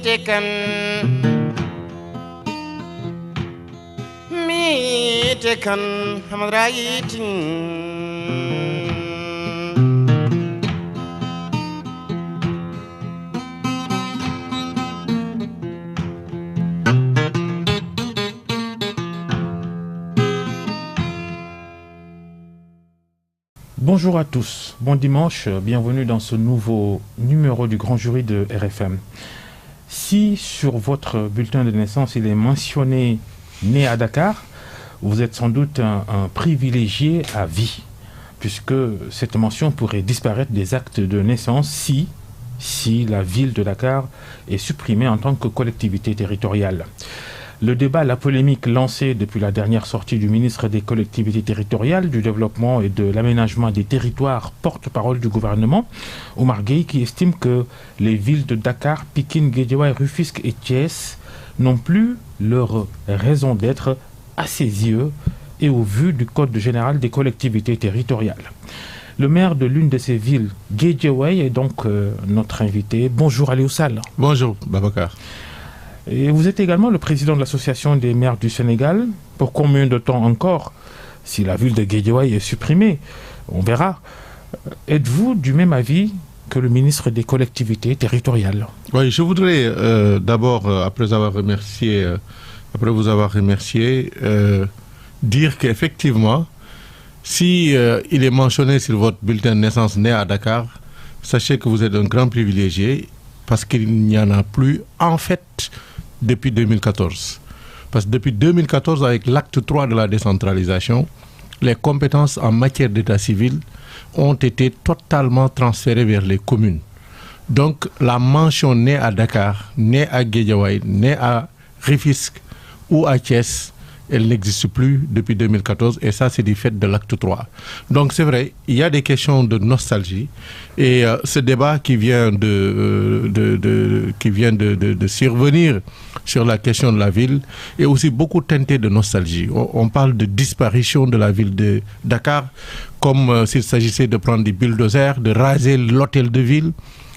tekan mi tekan hamrayitin. Bonjour à tous, bon dimanche, bienvenue dans ce nouveau numéro du Grand Jury de RFM. Si sur votre bulletin de naissance il est mentionné né à Dakar, vous êtes sans doute un privilégié à vie, puisque cette mention pourrait disparaître des actes de naissance si la ville de Dakar est supprimée en tant que collectivité territoriale. Le débat, la polémique lancée depuis la dernière sortie du ministre des collectivités territoriales, du développement et de l'aménagement des territoires, porte-parole du gouvernement, Omar Gueye, qui estime que les villes de Dakar, Pikine, Guédiawaye, Rufisque et Thiès n'ont plus leur raison d'être à ses yeux et au vu du Code général des collectivités territoriales. Le maire de l'une de ces villes, Guédiawaye, est donc notre invité. Bonjour Aliou Sall. Bonjour Babacar. Et vous êtes également le président de l'Association des maires du Sénégal. Pour combien de temps encore, si la ville de Guédiawaye est supprimée? On verra. Êtes-vous du même avis que le ministre des collectivités territoriales? Oui, je voudrais d'abord, après vous avoir remercié, dire qu'effectivement, si il est mentionné sur votre bulletin de naissance né à Dakar, sachez que vous êtes un grand privilégié parce qu'il n'y en a plus en fait depuis 2014. Parce que depuis 2014, avec l'acte 3 de la décentralisation, les compétences en matière d'état civil ont été totalement transférées vers les communes. Donc la mention né à Dakar, né à Guédiawaye, né à Rufisque ou à Thiès, elle n'existe plus depuis 2014 et ça c'est du fait de l'acte 3. Donc c'est vrai, il y a des questions de nostalgie et ce débat qui vient de survenir sur la question de la ville est aussi beaucoup teinté de nostalgie. On parle de disparition de la ville de Dakar comme s'il s'agissait de prendre des bulldozers, de raser l'hôtel de ville,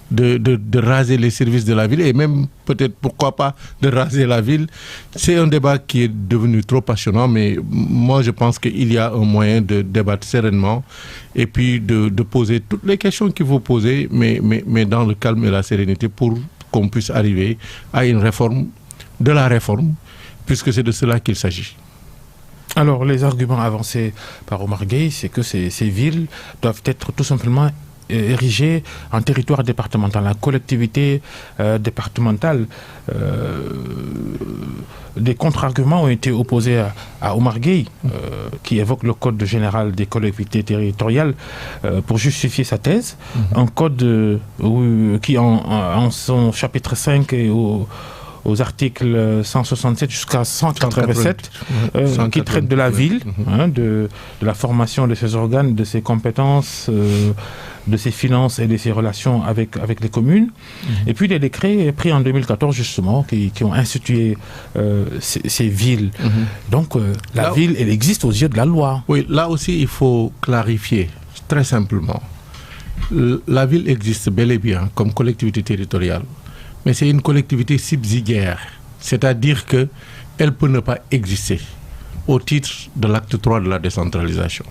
de raser les services de la ville et même peut-être pourquoi pas de raser la ville. C'est un débat qui est devenu trop passionnant, mais moi je pense qu'il y a un moyen de débattre sereinement et puis de poser toutes les questions qu'il faut poser, mais dans le calme et la sérénité pour qu'on puisse arriver à une réforme de la réforme, puisque c'est de cela qu'il s'agit. Alors les arguments avancés par Omar Gueye, c'est que ces villes doivent être tout simplement érigé en territoire départemental, la collectivité départementale. Des contre-arguments ont été opposés à Omar Gueye, qui évoque le Code général des collectivités territoriales pour justifier sa thèse. Un code qui, en son chapitre 5 et aux articles 167 jusqu'à 187, qui traite de la ville, de la formation de ses organes, de ses compétences, de ses finances et de ses relations avec les communes. Et puis des décrets pris en 2014 justement qui ont institué ces villes. Donc la ville, elle existe aux yeux de la loi. Oui, là aussi il faut clarifier très simplement. La ville existe bel et bien comme collectivité territoriale, mais c'est une collectivité subsidiaire, c'est-à-dire qu'elle peut ne pas exister au titre de l'acte 3 de la décentralisation.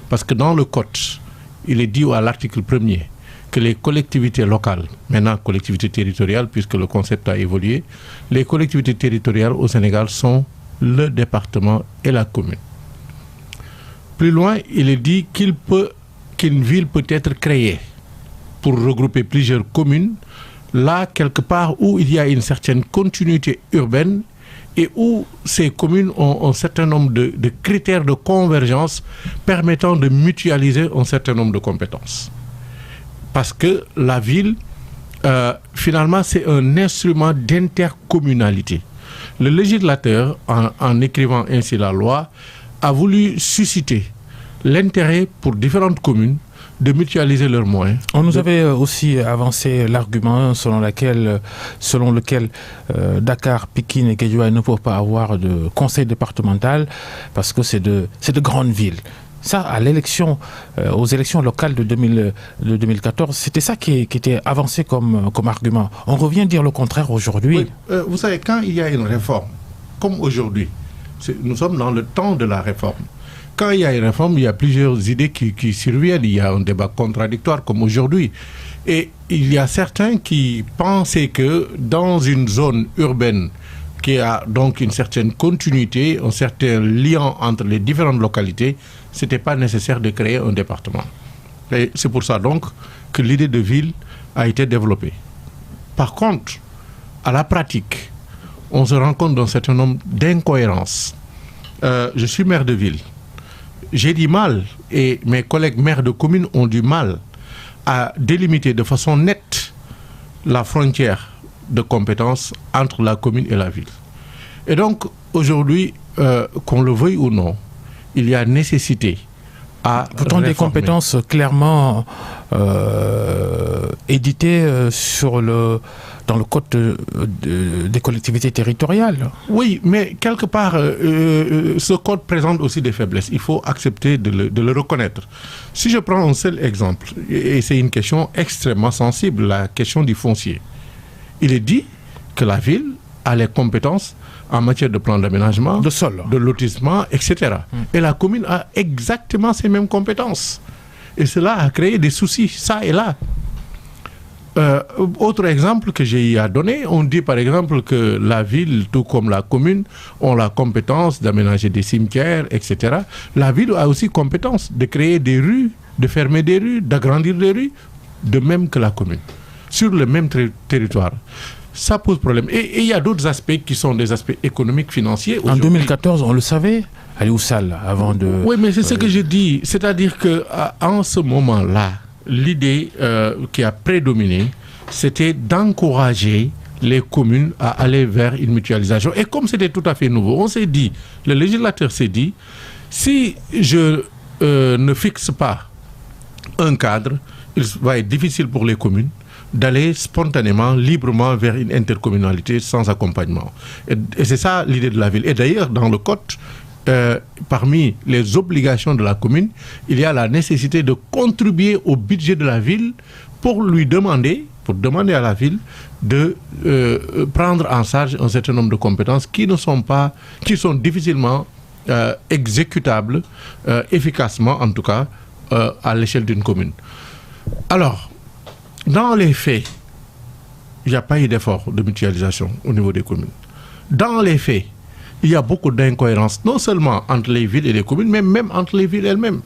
Parce que dans le Code, il est dit à l'article 1er que les collectivités locales, maintenant collectivités territoriales, puisque le concept a évolué, les collectivités territoriales au Sénégal sont le département et la commune. Plus loin, il est dit qu'une ville peut être créée pour regrouper plusieurs communes, là, quelque part où il y a une certaine continuité urbaine et où ces communes ont un certain nombre de critères de convergence permettant de mutualiser un certain nombre de compétences. Parce que la ville, finalement, c'est un instrument d'intercommunalité. Le législateur, en écrivant ainsi la loi, a voulu susciter l'intérêt pour différentes communes de mutualiser leurs moyens. On nous avait aussi avancé l'argument selon lequel Dakar, Pikine et Guédiawaye ne peuvent pas avoir de conseil départemental parce que c'est de grandes villes. Ça, à l'élection, aux élections locales de 2014, c'était ça qui était avancé comme argument. On revient dire le contraire aujourd'hui. Oui, vous savez, quand il y a une réforme, comme aujourd'hui, nous sommes dans le temps de la réforme. Quand il y a une réforme, il y a plusieurs idées qui surviennent. Il y a un débat contradictoire comme aujourd'hui. Et il y a certains qui pensaient que dans une zone urbaine qui a donc une certaine continuité, un certain lien entre les différentes localités, ce n'était pas nécessaire de créer un département. Et c'est pour ça donc que l'idée de ville a été développée. Par contre, à la pratique, on se rend compte d'un certain nombre d'incohérences. Je suis maire de ville. J'ai du mal, et mes collègues maires de communes ont du mal à délimiter de façon nette la frontière de compétences entre la commune et la ville. Et donc, aujourd'hui, qu'on le veuille ou non, il y a nécessité à pourtant réformer. Des compétences clairement éditées dans le code des collectivités territoriales. Oui, mais quelque part, ce code présente aussi des faiblesses. Il faut accepter de le reconnaître. Si je prends un seul exemple, et c'est une question extrêmement sensible, la question du foncier. Il est dit que la ville a les compétences en matière de plan d'aménagement, de sol, de lotissement, etc. Et la commune a exactement ces mêmes compétences. Et cela a créé des soucis, ça et là. Autre exemple que j'ai à donner, on dit par exemple que la ville, tout comme la commune, ont la compétence d'aménager des cimetières, etc. La ville a aussi compétence de créer des rues, de fermer des rues, d'agrandir des rues, de même que la commune, sur le même territoire. Ça pose problème. Et il y a d'autres aspects qui sont des aspects économiques, financiers. En 2014, on le savait, Aliou Sall, avant de... Oui, mais c'est ce que je dis. C'est-à-dire qu'en ce moment-là, l'idée qui a prédominé, c'était d'encourager les communes à aller vers une mutualisation. Et comme c'était tout à fait nouveau, on s'est dit, le législateur s'est dit, si je ne fixe pas un cadre, il va être difficile pour les communes d'aller spontanément, librement vers une intercommunalité sans accompagnement. Et c'est ça l'idée de la ville. Et d'ailleurs, dans le code, parmi les obligations de la commune, il y a la nécessité de contribuer au budget de la ville pour demander à la ville de prendre en charge un certain nombre de compétences qui sont difficilement exécutables, efficacement en tout cas, à l'échelle d'une commune. Alors, dans les faits, il n'y a pas eu d'effort de mutualisation au niveau des communes. Dans les faits, il y a beaucoup d'incohérences, non seulement entre les villes et les communes, mais même entre les villes elles-mêmes,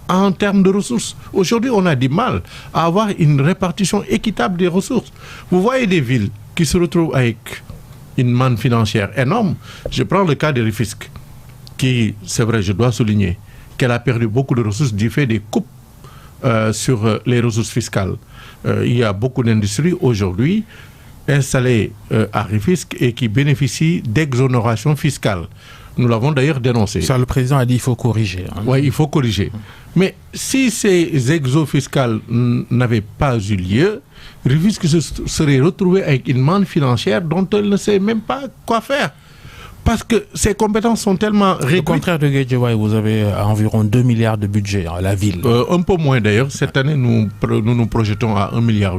en termes de ressources. Aujourd'hui, on a du mal à avoir une répartition équitable des ressources. Vous voyez des villes qui se retrouvent avec une manne financière énorme. Je prends le cas de Rufisque, qui, c'est vrai, je dois souligner, qu'elle a perdu beaucoup de ressources du fait des coupes sur les ressources fiscales. Il y a beaucoup d'industries aujourd'hui installées à Rufisque et qui bénéficient d'exonérations fiscales. Nous l'avons d'ailleurs dénoncé. Ça, le président a dit qu'il faut corriger. Oui, il faut corriger. Mais si ces exos fiscales n'avaient pas eu lieu, Rufisque se serait retrouvé avec une manne financière dont elle ne sait même pas quoi faire. Parce que ses compétences sont tellement réduites. Au contraire de Guédiawaye, vous avez environ 2 milliards de budget à la ville. Un peu moins d'ailleurs. Cette année, nous nous projetons à 1,8 milliard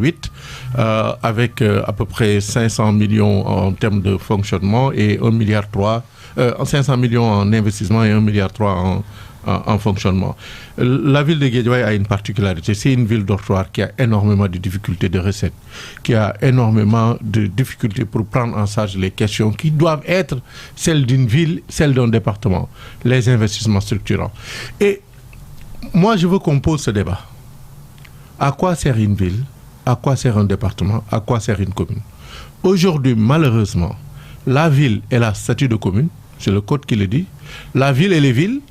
avec à peu près 500 millions en termes de fonctionnement et 1,3 milliard, 500 millions en investissement et 1,3 milliard en fonctionnement. La ville de Guédiawaye a une particularité. C'est une ville dortoir qui a énormément de difficultés de recettes, qui a énormément de difficultés pour prendre en charge les questions qui doivent être celles d'une ville, celles d'un département, les investissements structurants. Et moi, je veux qu'on pose ce débat. À quoi sert une ville? À quoi sert un département? À quoi sert une commune? Aujourd'hui, malheureusement, la ville est la statut de commune, c'est le code qui le dit. La ville et les villes,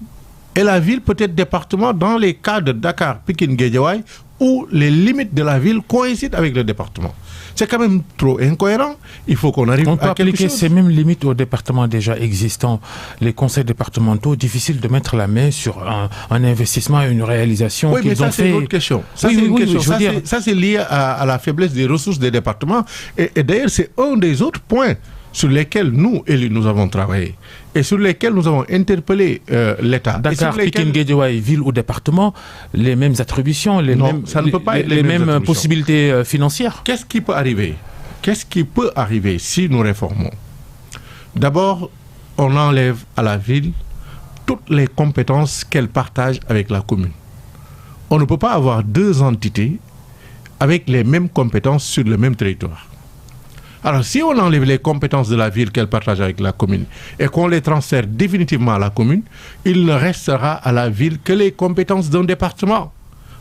et la ville peut être département dans les cas de Dakar, Pikine, Guédiawaye, où les limites de la ville coïncident avec le département. C'est quand même trop incohérent. Il faut qu'on arrive à quelque chose. On peut appliquer ces mêmes limites aux départements déjà existants. Les conseils départementaux, difficile de mettre la main sur un investissement et une réalisation qu'ils ont fait. Oui, mais ça, c'est une autre question. Ça, c'est une question. Ça, c'est lié à la faiblesse des ressources des départements. Et d'ailleurs, c'est un des autres points sur lesquels nous, élus, nous avons travaillé et sur lesquels nous avons interpellé l'État. Dakar, Pikine, Guédiawaye, ville ou département, les mêmes attributions, les mêmes possibilités financières. Qu'est-ce qui peut arriver? Qu'est-ce qui peut arriver si nous réformons? D'abord, on enlève à la ville toutes les compétences qu'elle partage avec la commune. On ne peut pas avoir deux entités avec les mêmes compétences sur le même territoire. Alors, si on enlève les compétences de la ville qu'elle partage avec la commune et qu'on les transfère définitivement à la commune, il ne restera à la ville que les compétences d'un département.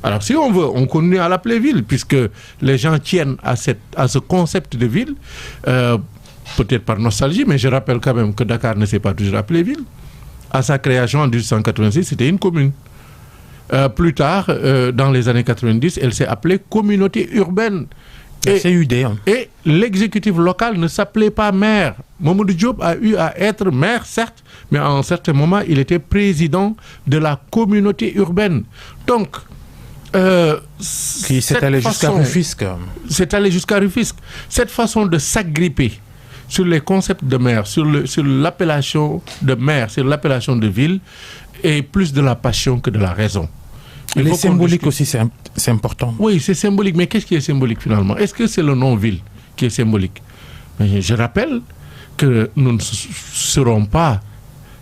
Alors, si on veut, on continue à l'appeler ville, puisque les gens tiennent à ce concept de ville, peut-être par nostalgie, mais je rappelle quand même que Dakar ne s'est pas toujours appelé ville. À sa création en 1886, c'était une commune. Plus tard, dans les années 90, elle s'est appelée communauté urbaine. Et l'exécutif local ne s'appelait pas maire. Mamadou Diop a eu à être maire, certes, mais à un certain moment, il était président de la communauté urbaine. Donc, qui s'est allé jusqu'à Rufisque. C'est allé jusqu'à Rufisque. Cette façon de s'agripper sur les concepts de maire, sur l'appellation de maire, sur l'appellation de ville, est plus de la passion que de la raison. Les symboliques aussi, c'est important. Oui, c'est symbolique. Mais qu'est-ce qui est symbolique finalement? Est-ce que c'est le nom ville qui est symbolique? Mais je rappelle que nous ne serons pas,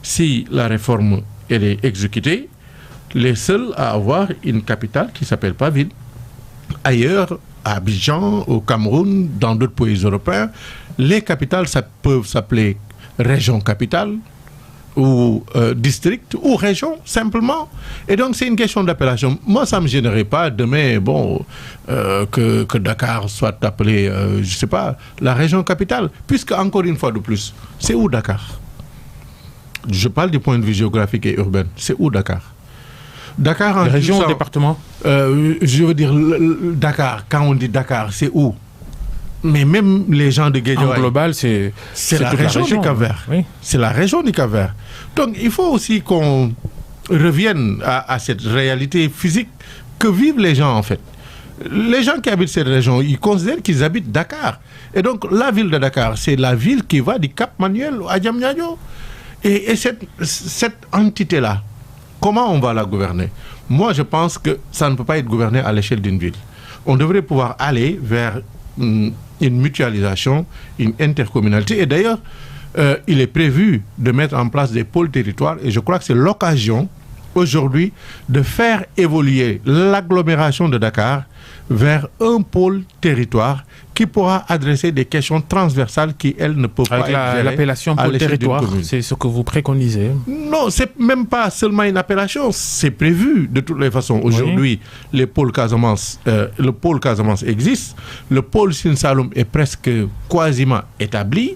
si la réforme elle est exécutée, les seuls à avoir une capitale qui ne s'appelle pas ville. Ailleurs, à Abidjan, au Cameroun, dans d'autres pays européens, les capitales peuvent s'appeler région capitale, ou district, ou région, simplement. Et donc, c'est une question d'appellation. Moi, ça ne me gênerait pas demain, que Dakar soit appelé, je ne sais pas, la région capitale. Puisque, encore une fois de plus, c'est où Dakar? Je parle du point de vue géographique et urbain. C'est où Dakar? Dakar en région ou département? Je veux dire, Dakar, quand on dit Dakar, c'est où? Mais même les gens de Guédiawaye... En global, c'est la région du Cap-Vert. Oui. C'est la région du Cap-Vert. Donc, il faut aussi qu'on revienne à cette réalité physique que vivent les gens, en fait. Les gens qui habitent cette région, ils considèrent qu'ils habitent Dakar. Et donc, la ville de Dakar, c'est la ville qui va du Cap Manuel à Diamniadio. Et cette entité-là, comment on va la gouverner? Moi, je pense que ça ne peut pas être gouverné à l'échelle d'une ville. On devrait pouvoir aller vers une mutualisation, une intercommunalité. Et d'ailleurs, il est prévu de mettre en place des pôles territoires. Et je crois que c'est l'occasion, aujourd'hui, de faire évoluer l'agglomération de Dakar vers un pôle territoire qui pourra adresser des questions transversales qui, elles, ne peuvent pas être gérées. L'appellation pôle territoire, c'est ce que vous préconisez? Non, c'est même pas seulement une appellation, c'est prévu de toutes les façons. Aujourd'hui, le pôle Casamance existe, le pôle Sine Saloum est presque quasiment établi,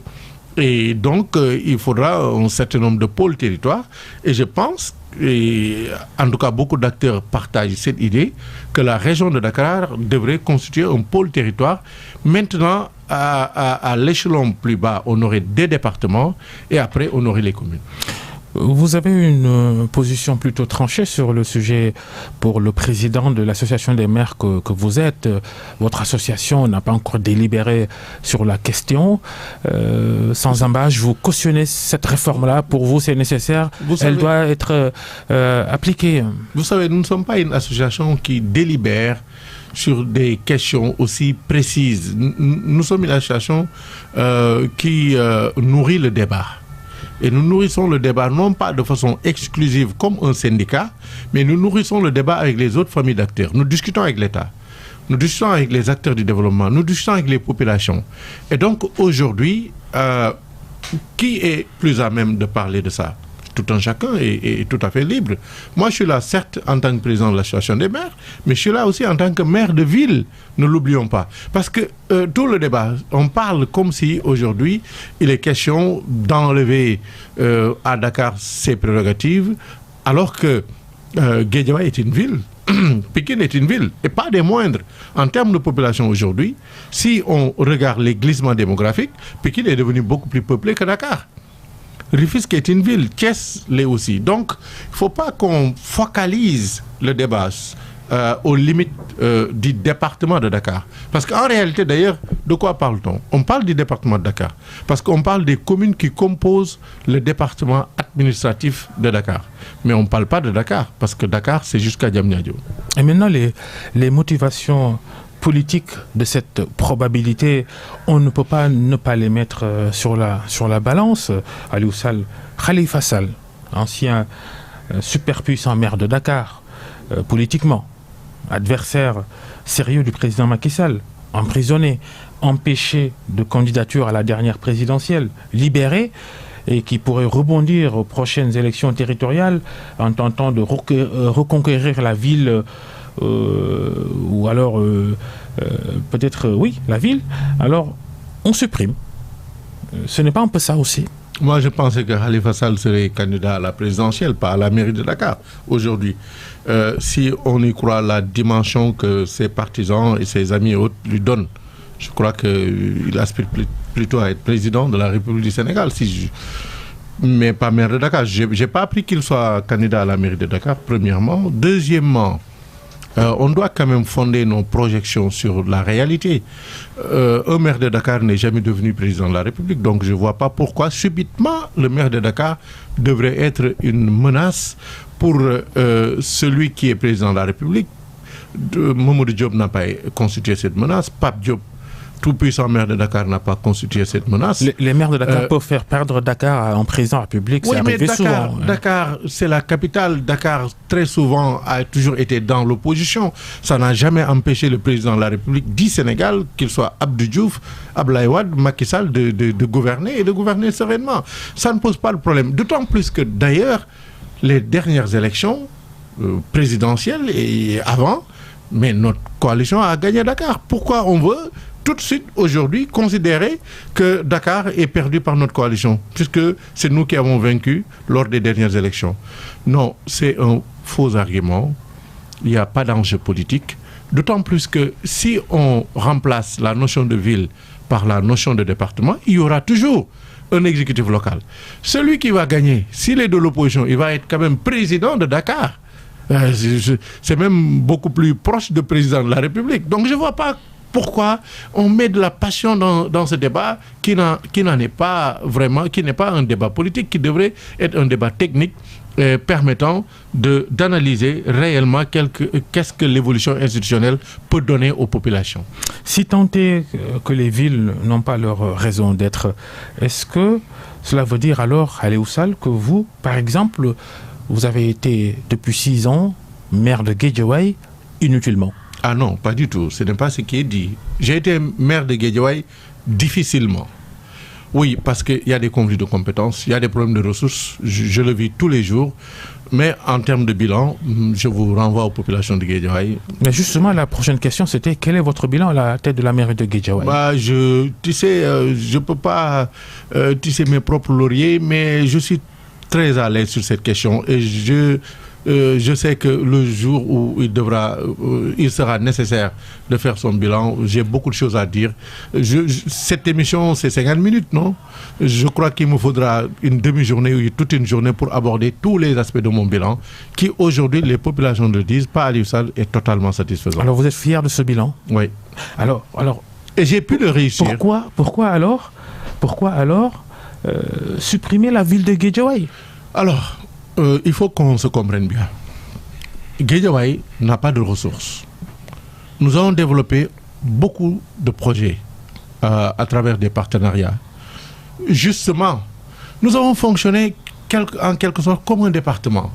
et donc il faudra un certain nombre de pôles territoires, et je pense, et en tout cas beaucoup d'acteurs partagent cette idée, que la région de Dakar devrait constituer un pôle territoire. Maintenant, à l'échelon plus bas, on aurait des départements et après on aurait les communes. Vous avez une position plutôt tranchée sur le sujet pour le président de l'association des maires que vous êtes. Votre association n'a pas encore délibéré sur la question. Sans embâche, vous cautionnez cette réforme-là. Pour vous, c'est nécessaire. Elle doit être appliquée. Vous savez, nous ne sommes pas une association qui délibère sur des questions aussi précises. Nous sommes une association qui nourrit le débat. Et nous nourrissons le débat non pas de façon exclusive comme un syndicat, mais nous nourrissons le débat avec les autres familles d'acteurs. Nous discutons avec l'État, nous discutons avec les acteurs du développement, nous discutons avec les populations. Et donc aujourd'hui, qui est plus à même de parler de ça? Tout un chacun est tout à fait libre. Moi, je suis là, certes, en tant que président de l'association des maires, mais je suis là aussi en tant que maire de ville. Ne l'oublions pas. Parce que tout le débat, on parle comme si aujourd'hui, il est question d'enlever à Dakar ses prérogatives, alors que Guédiawaye est une ville. Pikine est une ville, et pas des moindres. En termes de population aujourd'hui, si on regarde les glissements démographiques, Pikine est devenu beaucoup plus peuplé que Dakar. Rufisque est une ville, Thiès l'est aussi. Donc, il ne faut pas qu'on focalise le débat aux limites du département de Dakar. Parce qu'en réalité, d'ailleurs, de quoi parle-t-on? On parle du département de Dakar. Parce qu'on parle des communes qui composent le département administratif de Dakar. Mais on ne parle pas de Dakar, parce que Dakar, c'est jusqu'à Diamniadio. Et maintenant, les motivations politiques de cette probabilité, on ne peut pas ne pas les mettre sur la balance. Aliou Sall, Khalifa Sall, ancien superpuissant maire de Dakar, politiquement, adversaire sérieux du président Macky Sall, emprisonné, empêché de candidature à la dernière présidentielle, libéré, et qui pourrait rebondir aux prochaines élections territoriales en tentant de reconquérir la ville, ou alors peut-être, oui, la ville. Alors, on supprime. Ce n'est pas un peu ça aussi? Moi, je pensais que Khalifa Sall serait candidat à la présidentielle, pas à la mairie de Dakar, aujourd'hui. Si on y croit la dimension que ses partisans et ses amis et autres lui donnent, je crois qu'il aspire plutôt à être président de la République du Sénégal, mais pas maire de Dakar. Je n'ai pas appris qu'il soit candidat à la mairie de Dakar, premièrement. Deuxièmement, on doit quand même fonder nos projections sur la réalité. Un maire de Dakar n'est jamais devenu président de la République, donc je ne vois pas pourquoi subitement le maire de Dakar devrait être une menace pour celui qui est président de la République. Mamadou Diop n'a pas constitué cette menace, Pape Diop, tout-puissant maire de Dakar, n'a pas constitué cette menace. Les maires de Dakar peuvent faire perdre Dakar en président de la République, oui, c'est arrivé souvent. Dakar, c'est la capitale. Dakar, très souvent, a toujours été dans l'opposition. Ça n'a jamais empêché le président de la République du Sénégal, qu'il soit Abdou Diouf, Abdoulaye Wade, Macky Sall, de gouverner et de gouverner sereinement. Ça ne pose pas le problème. D'autant plus que, d'ailleurs, les dernières élections présidentielles et avant, mais notre coalition a gagné Dakar. Pourquoi on veut tout de suite, aujourd'hui, considérer que Dakar est perdu par notre coalition, puisque c'est nous qui avons vaincu lors des dernières élections? Non, c'est un faux argument. Il n'y a pas d'enjeu politique. D'autant plus que si on remplace la notion de ville par la notion de département, il y aura toujours un exécutif local. Celui qui va gagner, s'il est de l'opposition, il va être quand même président de Dakar. C'est même beaucoup plus proche de président de la République. Donc je ne vois pas pourquoi on met de la passion dans ce débat qui n'en est pas vraiment, qui n'est pas un débat politique, qui devrait être un débat technique permettant d'analyser réellement qu'est-ce que l'évolution institutionnelle peut donner aux populations. Si tant est que les villes n'ont pas leur raison d'être, est-ce que cela veut dire alors, Aliou Sall, que vous, par exemple, vous avez été depuis 6 ans maire de Guédiawaye inutilement? Ah non, pas du tout. Ce n'est pas ce qui est dit. J'ai été maire de Guédiawaye difficilement. Oui, parce qu'il y a des conflits de compétences, il y a des problèmes de ressources, je le vis tous les jours. Mais en termes de bilan, je vous renvoie aux populations de Guédiawaye. Mais justement, la prochaine question, c'était quel est votre bilan à la tête de la mairie de Guédiawaye? Tu sais, je ne peux pas tisser mes propres lauriers, mais je suis très à l'aise sur cette question. Et je sais que le jour où il sera nécessaire de faire son bilan, j'ai beaucoup de choses à dire. Cette émission, c'est 50 minutes, non? Je crois qu'il me faudra une demi-journée ou toute une journée pour aborder tous les aspects de mon bilan, qui aujourd'hui, les populations le disent, pas Aliou Sall, est totalement satisfaisant. Alors vous êtes fier de ce bilan? Oui. Alors, et j'ai pu le réussir. Pourquoi alors supprimer la ville de Guédiawaye? Alors, il faut qu'on se comprenne bien. Guédiawaye n'a pas de ressources. Nous avons développé beaucoup de projets à travers des partenariats. Justement, nous avons fonctionné en quelque sorte comme un département.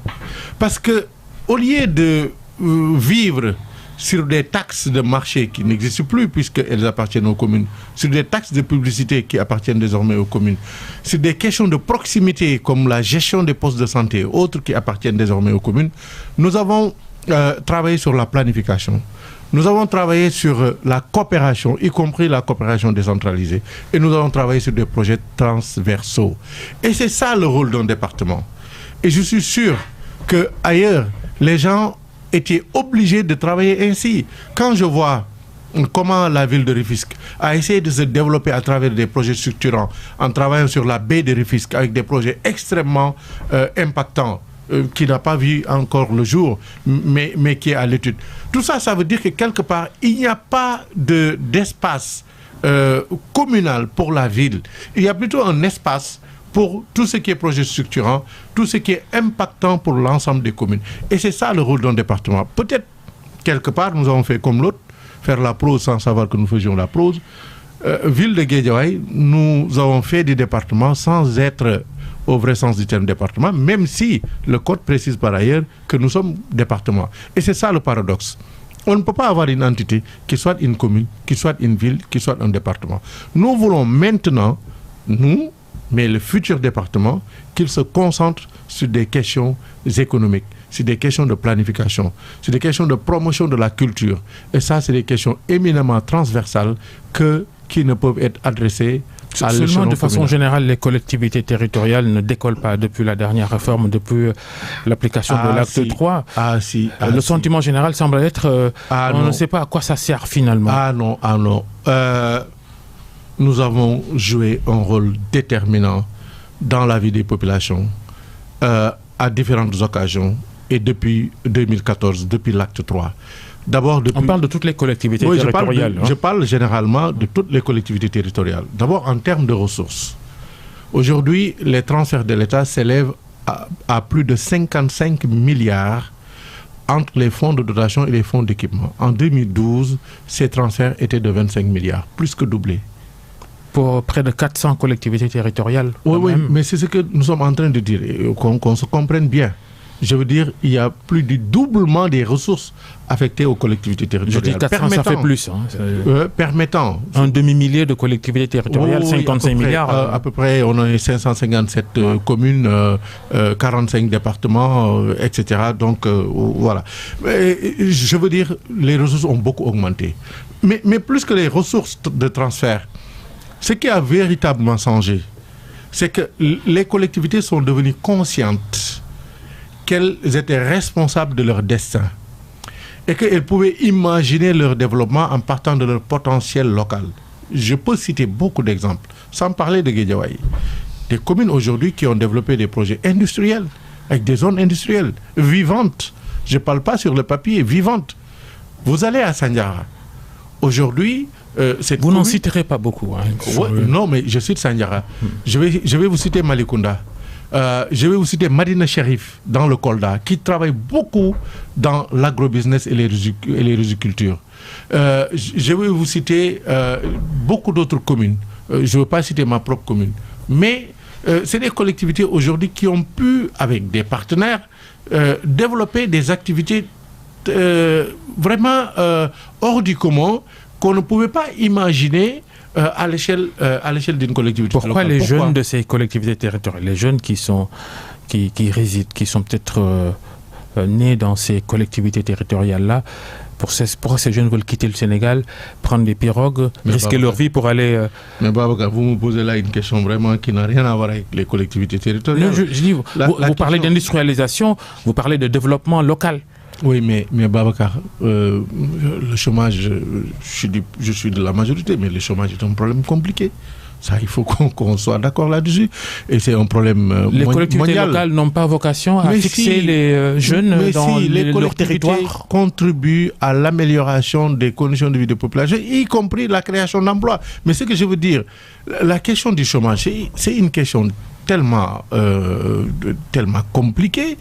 Parce que au lieu de vivre sur des taxes de marché qui n'existent plus puisqu'elles appartiennent aux communes, sur des taxes de publicité qui appartiennent désormais aux communes, sur des questions de proximité comme la gestion des postes de santé, autres qui appartiennent désormais aux communes, nous avons travaillé sur la planification. Nous avons travaillé sur la coopération, y compris la coopération décentralisée. Et nous avons travaillé sur des projets transversaux. Et c'est ça le rôle d'un département. Et je suis sûr qu'ailleurs, les gens étaient obligés de travailler ainsi. Quand je vois comment la ville de Rufisque a essayé de se développer à travers des projets structurants, en travaillant sur la baie de Rufisque avec des projets extrêmement impactants, qui n'a pas vu encore le jour, mais qui est à l'étude. Tout ça, ça veut dire que quelque part, il n'y a pas d'espace communal pour la ville. Il y a plutôt un espace pour tout ce qui est projet structurant, tout ce qui est impactant pour l'ensemble des communes. Et c'est ça le rôle d'un département. Peut-être, quelque part, nous avons fait comme l'autre, faire la prose sans savoir que nous faisions la prose. Ville de Guédiawaye, nous avons fait des départements sans être au vrai sens du terme département, même si le code précise par ailleurs que nous sommes département. Et c'est ça le paradoxe. On ne peut pas avoir une entité qui soit une commune, qui soit une ville, qui soit un département. Nous voulons maintenant, mais le futur département, qu'il se concentre sur des questions économiques, sur des questions de planification, sur des questions de promotion de la culture. Et ça, c'est des questions éminemment transversales qui ne peuvent être adressées à l'échelon seulement de façon communal. Générale, les collectivités territoriales ne décollent pas depuis la dernière réforme, depuis l'application de l'acte 3. Le sentiment général semble être on ne sait pas à quoi ça sert finalement. Ah non. Nous avons joué un rôle déterminant dans la vie des populations à différentes occasions et depuis 2014, depuis l'acte 3. D'abord, on parle de toutes les collectivités territoriales. Je parle généralement de toutes les collectivités territoriales. D'abord, en termes de ressources. Aujourd'hui, les transferts de l'État s'élèvent à plus de 55 milliards entre les fonds de dotation et les fonds d'équipement. En 2012, ces transferts étaient de 25 milliards, plus que doublés. Pour près de 400 collectivités territoriales. Oui, mais c'est ce que nous sommes en train de dire, qu'on se comprenne bien. Je veux dire, il y a plus du doublement des ressources affectées aux collectivités territoriales. Je dis 400, ça fait plus. Permettant. Un demi-millier de collectivités territoriales, 55 milliards. À peu près, on a 557 communes, 45 départements, etc. Donc, voilà. Je veux dire, les ressources ont beaucoup augmenté. Mais plus que les ressources de transfert, ce qui a véritablement changé, c'est que les collectivités sont devenues conscientes qu'elles étaient responsables de leur destin et qu'elles pouvaient imaginer leur développement en partant de leur potentiel local. Je peux citer beaucoup d'exemples, sans parler de Guédiawaye. Des communes aujourd'hui qui ont développé des projets industriels, avec des zones industrielles vivantes. Je ne parle pas sur le papier, vivantes. Vous allez à Sandiara. Aujourd'hui, vous n'en citerez pas beaucoup. Non, mais je cite Sandiara. Je vais vous citer Malicounda. Je vais vous citer Madina Cherif dans le Kolda, qui travaille beaucoup dans l'agrobusiness et les rizicultures. Je vais vous citer beaucoup d'autres communes. Je ne veux pas citer ma propre commune. Mais c'est des collectivités aujourd'hui qui ont pu, avec des partenaires, développer des activités vraiment hors du commun qu'on ne pouvait pas imaginer à l'échelle d'une collectivité. Pourquoi les jeunes de ces collectivités territoriales, les jeunes qui résident, qui sont peut-être nés dans ces collectivités territoriales-là, pourquoi ces jeunes veulent quitter le Sénégal, prendre des pirogues, risquer leur vie pour aller... Mais Babacar, vous me posez là une question vraiment qui n'a rien à voir avec les collectivités territoriales. Non, je dis, vous parlez d'industrialisation, vous parlez de développement local. Oui, mais Babacar, le chômage, je suis de la majorité, mais le chômage est un problème compliqué. Ça, il faut qu'on soit d'accord là-dessus. Et c'est un problème mondial. Les collectivités locales n'ont pas vocation à fixer les jeunes dans leur territoire. Les collectivités contribuent à l'amélioration des conditions de vie des populations, y compris la création d'emplois. Mais ce que je veux dire, la question du chômage, c'est une question tellement compliquée,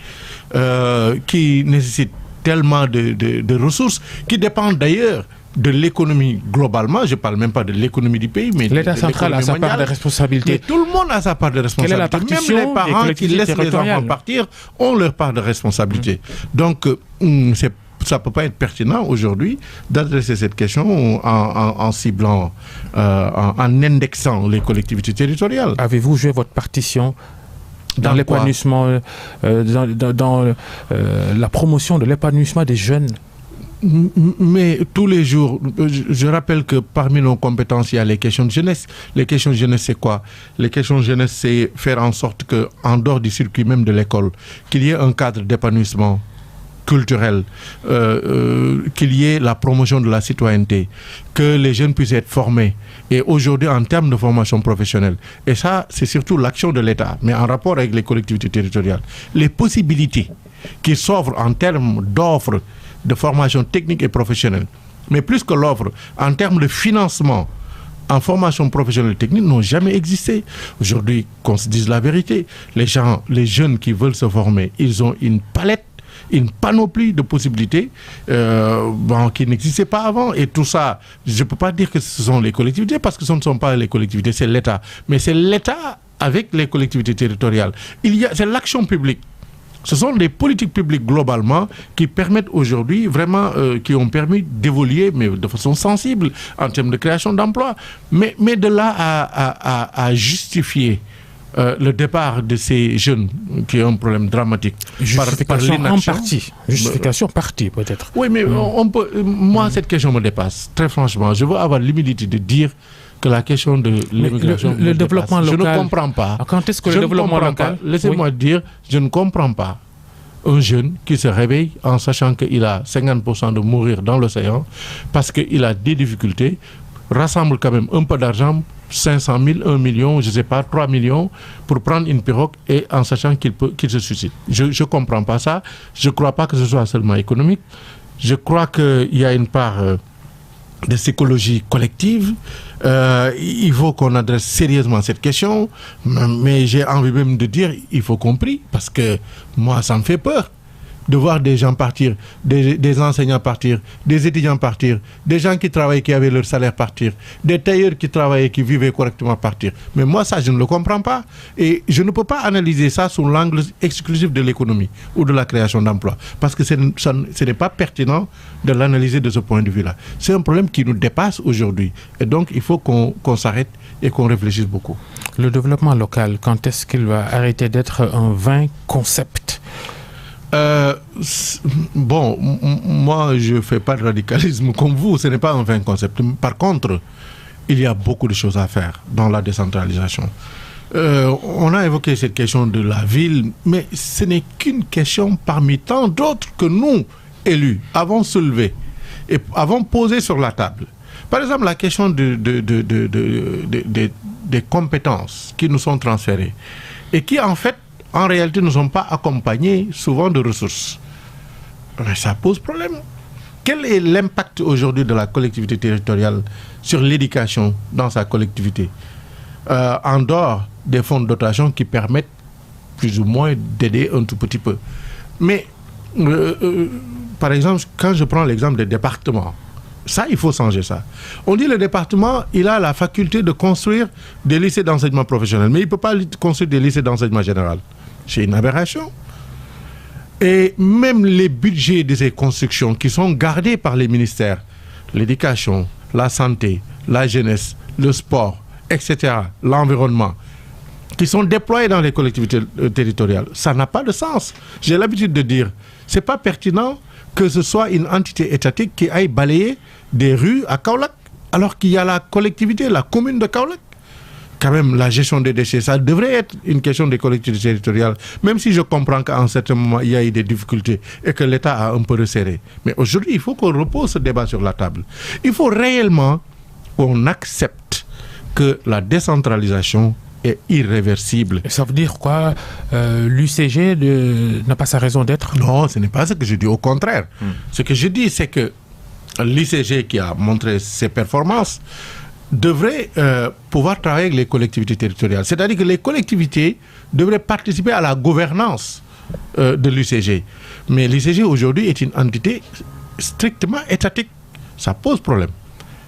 qui nécessite tellement de ressources, qui dépendent d'ailleurs de l'économie globalement. Je ne parle même pas de l'économie du pays, mais l'État central a sa part de responsabilité. Mais tout le monde a sa part de responsabilité. Quelle est la partition? Même les parents qui laissent les enfants partir ont leur part de responsabilité. Donc, ça ne peut pas être pertinent aujourd'hui d'adresser cette question en ciblant, en indexant les collectivités territoriales. Avez-vous joué votre partition dans l'épanouissement, dans la promotion de l'épanouissement des jeunes? Mais tous les jours, je rappelle que parmi nos compétences, il y a les questions de jeunesse. Les questions de jeunesse, c'est quoi? Les questions de jeunesse, c'est faire en sorte qu'en dehors du circuit même de l'école, qu'il y ait un cadre d'épanouissement culturelle, qu'il y ait la promotion de la citoyenneté, que les jeunes puissent être formés. Et aujourd'hui, en termes de formation professionnelle, et ça, c'est surtout l'action de l'État, mais en rapport avec les collectivités territoriales, les possibilités qui s'offrent en termes d'offres de formation technique et professionnelle, mais plus que l'offre, en termes de financement en formation professionnelle et technique, n'ont jamais existé. Aujourd'hui, qu'on se dise la vérité, les jeunes qui veulent se former, ils ont une palette, une panoplie de possibilités qui n'existaient pas avant. Et tout ça, je ne peux pas dire que ce sont les collectivités, parce que ce ne sont pas les collectivités, c'est l'État. Mais c'est l'État avec les collectivités territoriales. C'est l'action publique. Ce sont des politiques publiques globalement qui permettent aujourd'hui vraiment, qui ont permis d'évoluer, mais de façon sensible en termes de création d'emplois. Mais de là à justifier le départ de ces jeunes qui ont un problème dramatique par l'inaction. Justification partie peut-être. Oui, mais on peut. Moi, cette question me dépasse. Très franchement, je veux avoir l'humilité de dire que la question de l'immigration, le développement local, je ne comprends pas. Quand est-ce que le développement local, laissez-moi dire, je ne comprends pas un jeune qui se réveille en sachant qu'il a 50% de mourir dans l'océan parce qu'il a des difficultés, rassemble quand même un peu d'argent, 500 000, 1 million, je ne sais pas, 3 millions, pour prendre une pirogue et en sachant qu'il se suicide. Je ne comprends pas ça. Je ne crois pas que ce soit seulement économique. Je crois qu'il y a une part de psychologie collective. Il faut qu'on adresse sérieusement cette question, mais j'ai envie même de dire il faut qu'on prie, parce que moi ça me fait peur de voir des gens partir, des enseignants partir, des étudiants partir, des gens qui travaillaient, qui avaient leur salaire partir, des tailleurs qui travaillaient, qui vivaient correctement partir. Mais moi ça je ne le comprends pas, et je ne peux pas analyser ça sous l'angle exclusif de l'économie ou de la création d'emplois, parce que ce n'est pas pertinent de l'analyser de ce point de vue-là. C'est un problème qui nous dépasse aujourd'hui, et donc il faut qu'on s'arrête et qu'on réfléchisse beaucoup. Le développement local, quand est-ce qu'il va arrêter d'être un vain concept? Moi je ne fais pas de radicalisme comme vous, ce n'est pas un vain concept. Par contre, il y a beaucoup de choses à faire dans la décentralisation. On a évoqué cette question de la ville, mais ce n'est qu'une question parmi tant d'autres que nous, élus, avons soulevé et avons posé sur la table. Par exemple, la question des compétences qui nous sont transférées et qui, en fait, en réalité, ne sont pas accompagnés souvent de ressources. Mais ça pose problème. Quel est l'impact aujourd'hui de la collectivité territoriale sur l'éducation dans sa collectivité, en dehors des fonds de dotation qui permettent plus ou moins d'aider un tout petit peu? Mais, par exemple, quand je prends l'exemple des départements, ça, il faut changer ça. On dit le département, il a la faculté de construire des lycées d'enseignement professionnel, mais il ne peut pas construire des lycées d'enseignement général. C'est une aberration. Et même les budgets de ces constructions qui sont gardés par les ministères, l'éducation, la santé, la jeunesse, le sport, etc., l'environnement, qui sont déployés dans les collectivités territoriales, ça n'a pas de sens. J'ai l'habitude de dire, ce n'est pas pertinent que ce soit une entité étatique qui aille balayer des rues à Kaolack, alors qu'il y a la collectivité, la commune de Kaolack. Quand même, la gestion des déchets, ça devrait être une question des collectivités territoriales, même si je comprends qu'à un certain moment, il y a eu des difficultés et que l'État a un peu resserré. Mais aujourd'hui, il faut qu'on repose ce débat sur la table. Il faut réellement qu'on accepte que la décentralisation est irréversible. Et ça veut dire quoi? L'UCG n'a pas sa raison d'être? Non, ce n'est pas ce que je dis, au contraire. Ce que je dis, c'est que l'UCG qui a montré ses performances devrait pouvoir travailler avec les collectivités territoriales. C'est-à-dire que les collectivités devraient participer à la gouvernance de l'UCG. Mais l'UCG aujourd'hui est une entité strictement étatique. Ça pose problème.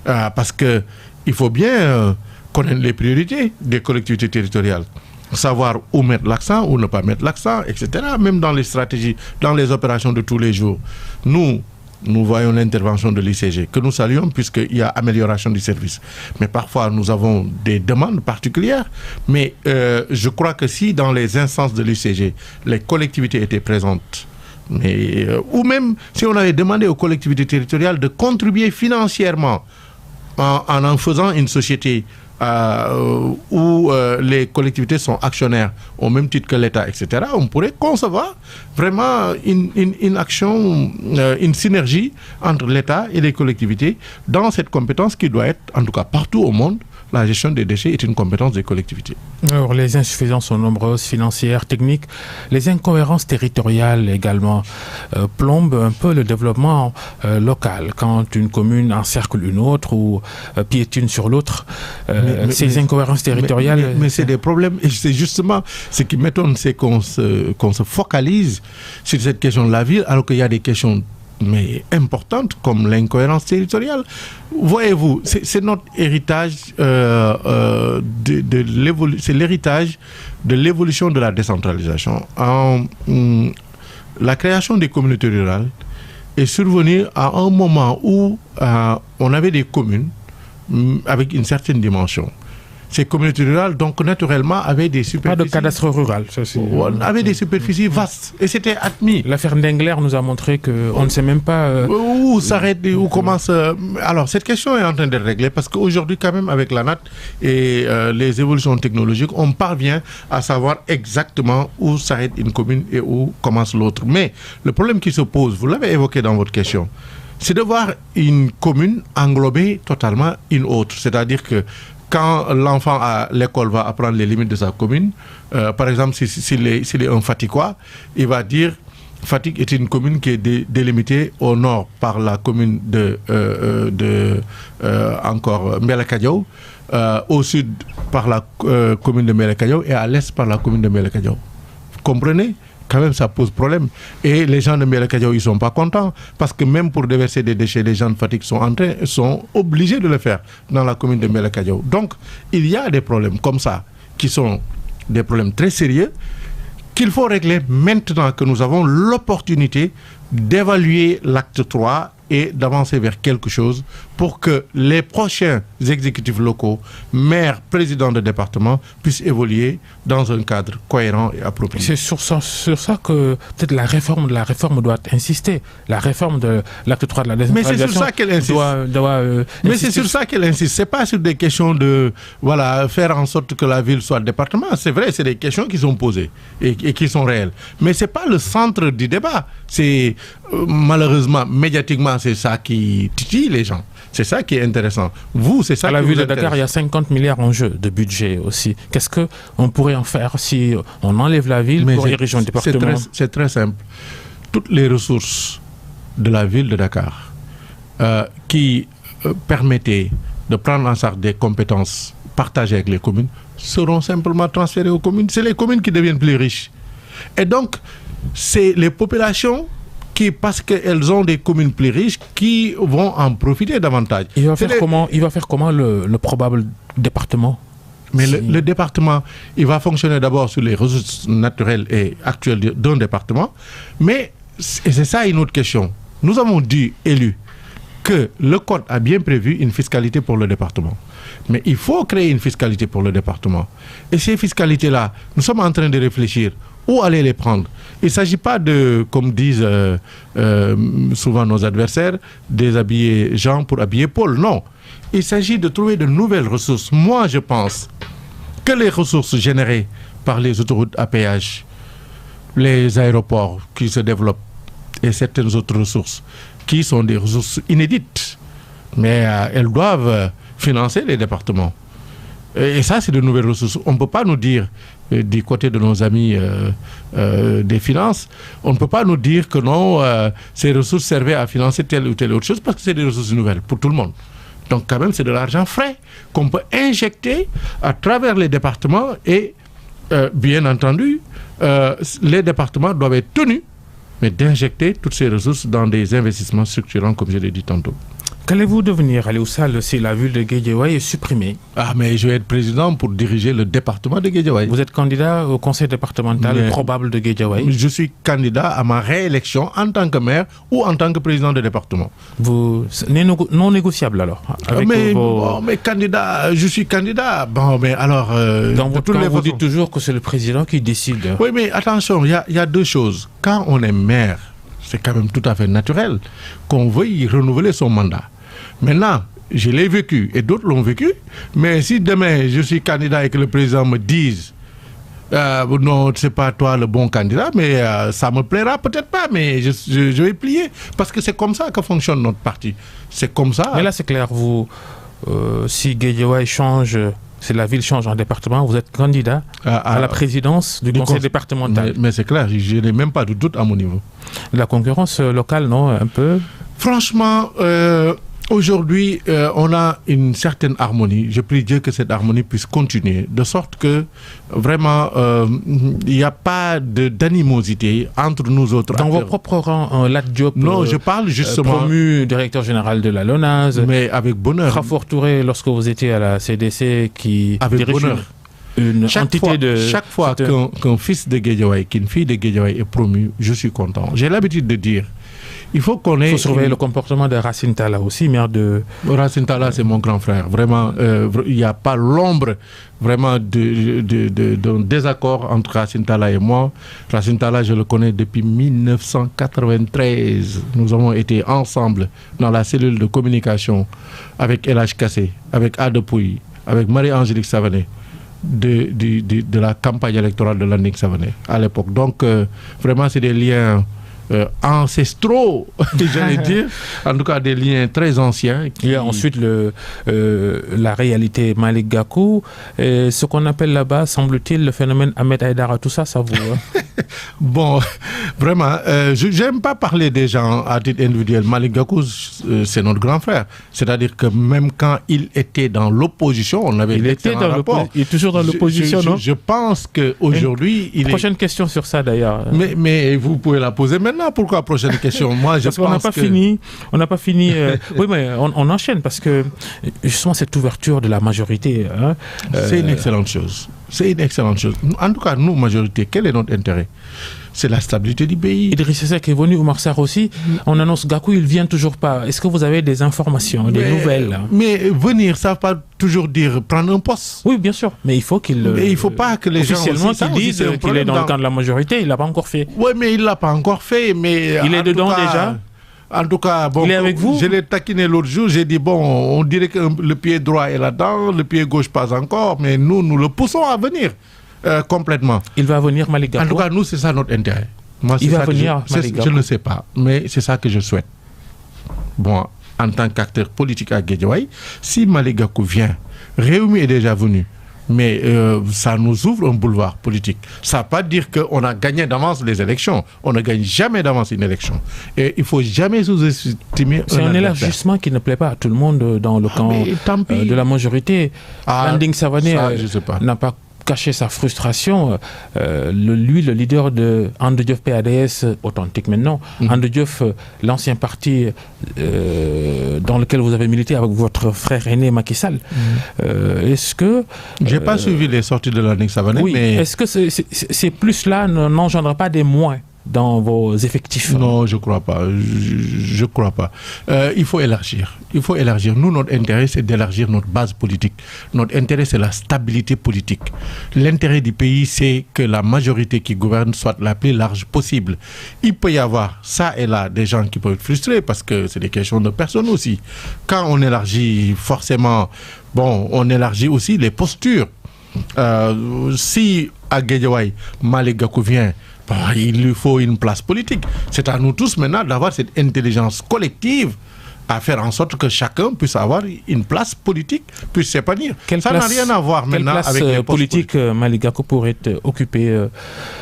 Parce qu'il faut bien connaître les priorités des collectivités territoriales. Savoir où mettre l'accent, où ne pas mettre l'accent, etc. Même dans les stratégies, dans les opérations de tous les jours. Nous voyons l'intervention de l'ICG, que nous saluons puisqu'il y a amélioration du service. Mais parfois, nous avons des demandes particulières. Mais je crois que si dans les instances de l'ICG, les collectivités étaient présentes, ou même si on avait demandé aux collectivités territoriales de contribuer financièrement en faisant une société où les collectivités sont actionnaires au même titre que l'État, etc., on pourrait concevoir vraiment une action, une synergie entre l'État et les collectivités dans cette compétence qui doit être, en tout cas partout au monde, la gestion des déchets est une compétence des collectivités. Alors, les insuffisances sont nombreuses, financières, techniques. Les incohérences territoriales également plombent un peu le développement local. Quand une commune encercle une autre ou piétine sur l'autre, ces incohérences territoriales... Mais c'est des problèmes. Et c'est justement ce qui m'étonne, c'est qu'on se focalise sur cette question de la ville, alors qu'il y a des questions importantes comme l'incohérence territoriale. Voyez-vous, c'est notre héritage, c'est l'héritage de l'évolution de la décentralisation. La création des communautés rurales est survenue à un moment où on avait des communes avec une certaine dimension. Ces communautés rurales, donc naturellement, avaient des superficies... Pas de cadastre rural. Avaient des superficies vastes. Et c'était admis. L'affaire Ndengler nous a montré qu'on ne sait même pas... Où s'arrête, où commence... Alors, cette question est en train d'être réglée parce qu'aujourd'hui, quand même, avec la NAT et les évolutions technologiques, on parvient à savoir exactement où s'arrête une commune et où commence l'autre. Mais le problème qui se pose, vous l'avez évoqué dans votre question, c'est de voir une commune englober totalement une autre. C'est-à-dire que quand l'enfant à l'école va apprendre les limites de sa commune, par exemple, s'il est un Fatikois, il va dire Fatick est une commune qui est délimitée au nord par la commune de Mbelakadiao, au sud par la commune de Mbelakadiao et à l'est par la commune de Mbelakadiao. Vous comprenez? Quand même, ça pose problème. Et les gens de Mbelakadiao, ils ne sont pas contents parce que même pour déverser des déchets, les gens de Fatick sont obligés de le faire dans la commune de Mbelakadiao. Donc, il y a des problèmes comme ça qui sont des problèmes très sérieux qu'il faut régler maintenant que nous avons l'opportunité d'évaluer l'acte 3 et d'avancer vers quelque chose pour que les prochains exécutifs locaux, maires, présidents de département, puissent évoluer dans un cadre cohérent et approprié. C'est sur ça que peut-être la réforme doit insister. La réforme de l'acte 3 de la décentralisation. Mais c'est sur ça qu'elle insiste. Mais c'est sur ça qu'elle insiste. C'est pas sur des questions de faire en sorte que la ville soit département. C'est vrai, c'est des questions qui sont posées et qui sont réelles. Mais c'est pas le centre du débat. C'est malheureusement médiatiquement c'est ça qui titille les gens. C'est ça qui est intéressant. Vous, c'est ça à la ville de Dakar, il y a 50 milliards en jeu de budget aussi. Qu'est-ce qu'on pourrait en faire si on enlève la ville pour ériger un département? C'est très simple. Toutes les ressources de la ville de Dakar qui permettaient de prendre en charge des compétences partagées avec les communes seront simplement transférées aux communes. C'est les communes qui deviennent plus riches. Et donc, c'est les populations qui, parce qu'elles ont des communes plus riches, qui vont en profiter davantage. Il va faire comment le probable département? Mais le département, il va fonctionner d'abord sur les ressources naturelles et actuelles d'un département. Mais, et c'est ça une autre question, nous avons dit, élus, que le code a bien prévu une fiscalité pour le département. Mais il faut créer une fiscalité pour le département. Et ces fiscalités-là, nous sommes en train de réfléchir où aller les prendre. Il ne s'agit pas de, comme disent souvent nos adversaires, déshabiller Jean pour habiller Paul. Non. Il s'agit de trouver de nouvelles ressources. Moi, je pense que les ressources générées par les autoroutes à péage, les aéroports qui se développent et certaines autres ressources qui sont des ressources inédites, mais elles doivent financer les départements. Et ça, c'est de nouvelles ressources. On ne peut pas nous dire, du côté de nos amis des finances, on ne peut pas nous dire que non, ces ressources servaient à financer telle ou telle autre chose parce que c'est des ressources nouvelles pour tout le monde. Donc quand même, c'est de l'argent frais qu'on peut injecter à travers les départements et, bien entendu, les départements doivent être tenus mais d'injecter toutes ces ressources dans des investissements structurants, comme je l'ai dit tantôt. Qu'allez-vous devenir, Aliou Sall, si la ville de Guédiawaye est supprimée? Ah, mais je vais être président pour diriger le département de Guédiawaye. Vous êtes candidat au conseil départemental probable de Guédiawaye? Je suis candidat à ma réélection en tant que maire ou en tant que président de département. Vous non négociable alors avec mais candidat, je suis candidat. Bon, mais alors... dans votre camp, vous dites toujours que c'est le président qui décide. Oui, mais attention, il y a deux choses. Quand on est maire, c'est quand même tout à fait naturel qu'on veuille renouveler son mandat. Maintenant, je l'ai vécu et d'autres l'ont vécu. Mais si demain je suis candidat et que le président me dise non, c'est pas toi le bon candidat, mais ça me plaira peut-être pas, mais je vais plier. Parce que c'est comme ça que fonctionne notre parti. C'est comme ça. Mais là, c'est clair, vous, si Guédiawaye change, si la ville change en département, vous êtes candidat à la présidence du conseil départemental. Mais c'est clair, je n'ai même pas de doute à mon niveau. La concurrence locale, non, un peu? Franchement, aujourd'hui, on a une certaine harmonie. Je prie Dieu que cette harmonie puisse continuer, de sorte que vraiment, il n'y a pas d'animosité entre nous autres. Dans vos propres rangs, Lat Diop, non, je parle justement promu directeur général de la LONASE, mais avec bonheur. Khafor Touré, lorsque vous étiez à la CDC, qui avec dirige bonheur. Une entité de... Chaque fois qu'un fils de Guédiawaye, qu'une fille de Guédiawaye est promue, je suis content. J'ai l'habitude de dire, il faut surveiller le comportement de Racine Talla aussi, maire de... Racine Talla, c'est mon grand frère. Vraiment, il n'y a pas l'ombre vraiment d'un désaccord entre Racine Talla et moi. Racine Talla, je le connais depuis 1993. Nous avons été ensemble dans la cellule de communication avec El Hadj Kassé, avec Adepouy, avec Marie-Angélique Savané, de la campagne électorale de Landing Savané à l'époque. Donc, vraiment, c'est des liens ancestraux, j'allais dire, en tout cas des liens très anciens. Il y a ensuite la réalité Malick Gakou, ce qu'on appelle là-bas, semble-t-il, le phénomène Ahmed Aïdara, tout ça, ça vous... Bon, vraiment, je n'aime pas parler des gens à titre individuel. Malick Gakou, c'est notre grand frère. C'est-à-dire que même quand il était dans l'opposition, on avait d'excellents rapports. Il est toujours dans l'opposition, non? Je pense qu'aujourd'hui... Prochaine question sur ça, d'ailleurs. Mais vous pouvez la poser maintenant. Pourquoi prochaine question? Moi, je parce qu'on n'a pas fini. On n'a pas fini. Oui, mais on enchaîne parce que justement cette ouverture de la majorité. Hein, c'est une excellente chose. C'est une excellente chose. En tout cas, nous, majorité, quel est notre intérêt? C'est la stabilité du pays. Idriss Seck est venu, Oumar Sarr aussi. On annonce Gakou, il ne vient toujours pas. Est-ce que vous avez des informations, des nouvelles? Mais venir, ça ne veut pas toujours dire prendre un poste. Oui, bien sûr. Mais il faut qu'il... Mais il ne faut pas que les gens... Officiellement, qu'ils disent qu'il est dans le camp de la majorité. Il ne l'a pas encore fait. Oui, mais il ne l'a pas encore fait. Mais il est dedans déjà? En tout cas, bon, il est avec vous? Je l'ai taquiné l'autre jour. J'ai dit, bon, on dirait que le pied droit est là-dedans, le pied gauche pas encore. Mais nous le poussons à venir. Complètement. Il va venir, Malick Gakou? En tout cas, nous, c'est ça notre intérêt. Moi, il va venir, Malick Gakou? Je ne le sais pas, mais c'est ça que je souhaite. Bon, en tant qu'acteur politique à Guédiawaye, si Malick Gakou vient, Réumi est déjà venu, mais ça nous ouvre un boulevard politique. Ça ne veut pas dire qu'on a gagné d'avance les élections. On ne gagne jamais d'avance une élection. Et il ne faut jamais sous-estimer. C'est un élargissement qui ne plaît pas à tout le monde dans le camp de la majorité. Landing Savané n'a pas cacher sa frustration. Lui, le leader de Ande Diop PADS, authentique maintenant, Ande Diop, l'ancien parti dans lequel vous avez milité avec votre frère aîné Macky Sall. Est-ce que... J'ai pas suivi les sorties de Landing Savané, oui, mais... Est-ce que ces plus-là n'engendrent pas des moins dans vos effectifs? Non, je ne crois pas. Je crois pas. Il faut élargir. Il faut élargir. Nous, notre intérêt, c'est d'élargir notre base politique. Notre intérêt, c'est la stabilité politique. L'intérêt du pays, c'est que la majorité qui gouverne soit la plus large possible. Il peut y avoir, ça et là, des gens qui peuvent être frustrés parce que c'est des questions de personnes aussi. Quand on élargit, forcément, bon, on élargit aussi les postures. Si à Guédiawaye, Malick Gakou vient, il lui faut une place politique. C'est à nous tous maintenant d'avoir cette intelligence collective à faire en sorte que chacun puisse avoir une place politique, puisse s'épanouir. Ça n'a rien à voir maintenant avec les postes politiques. Malick Gakou pourrait occuper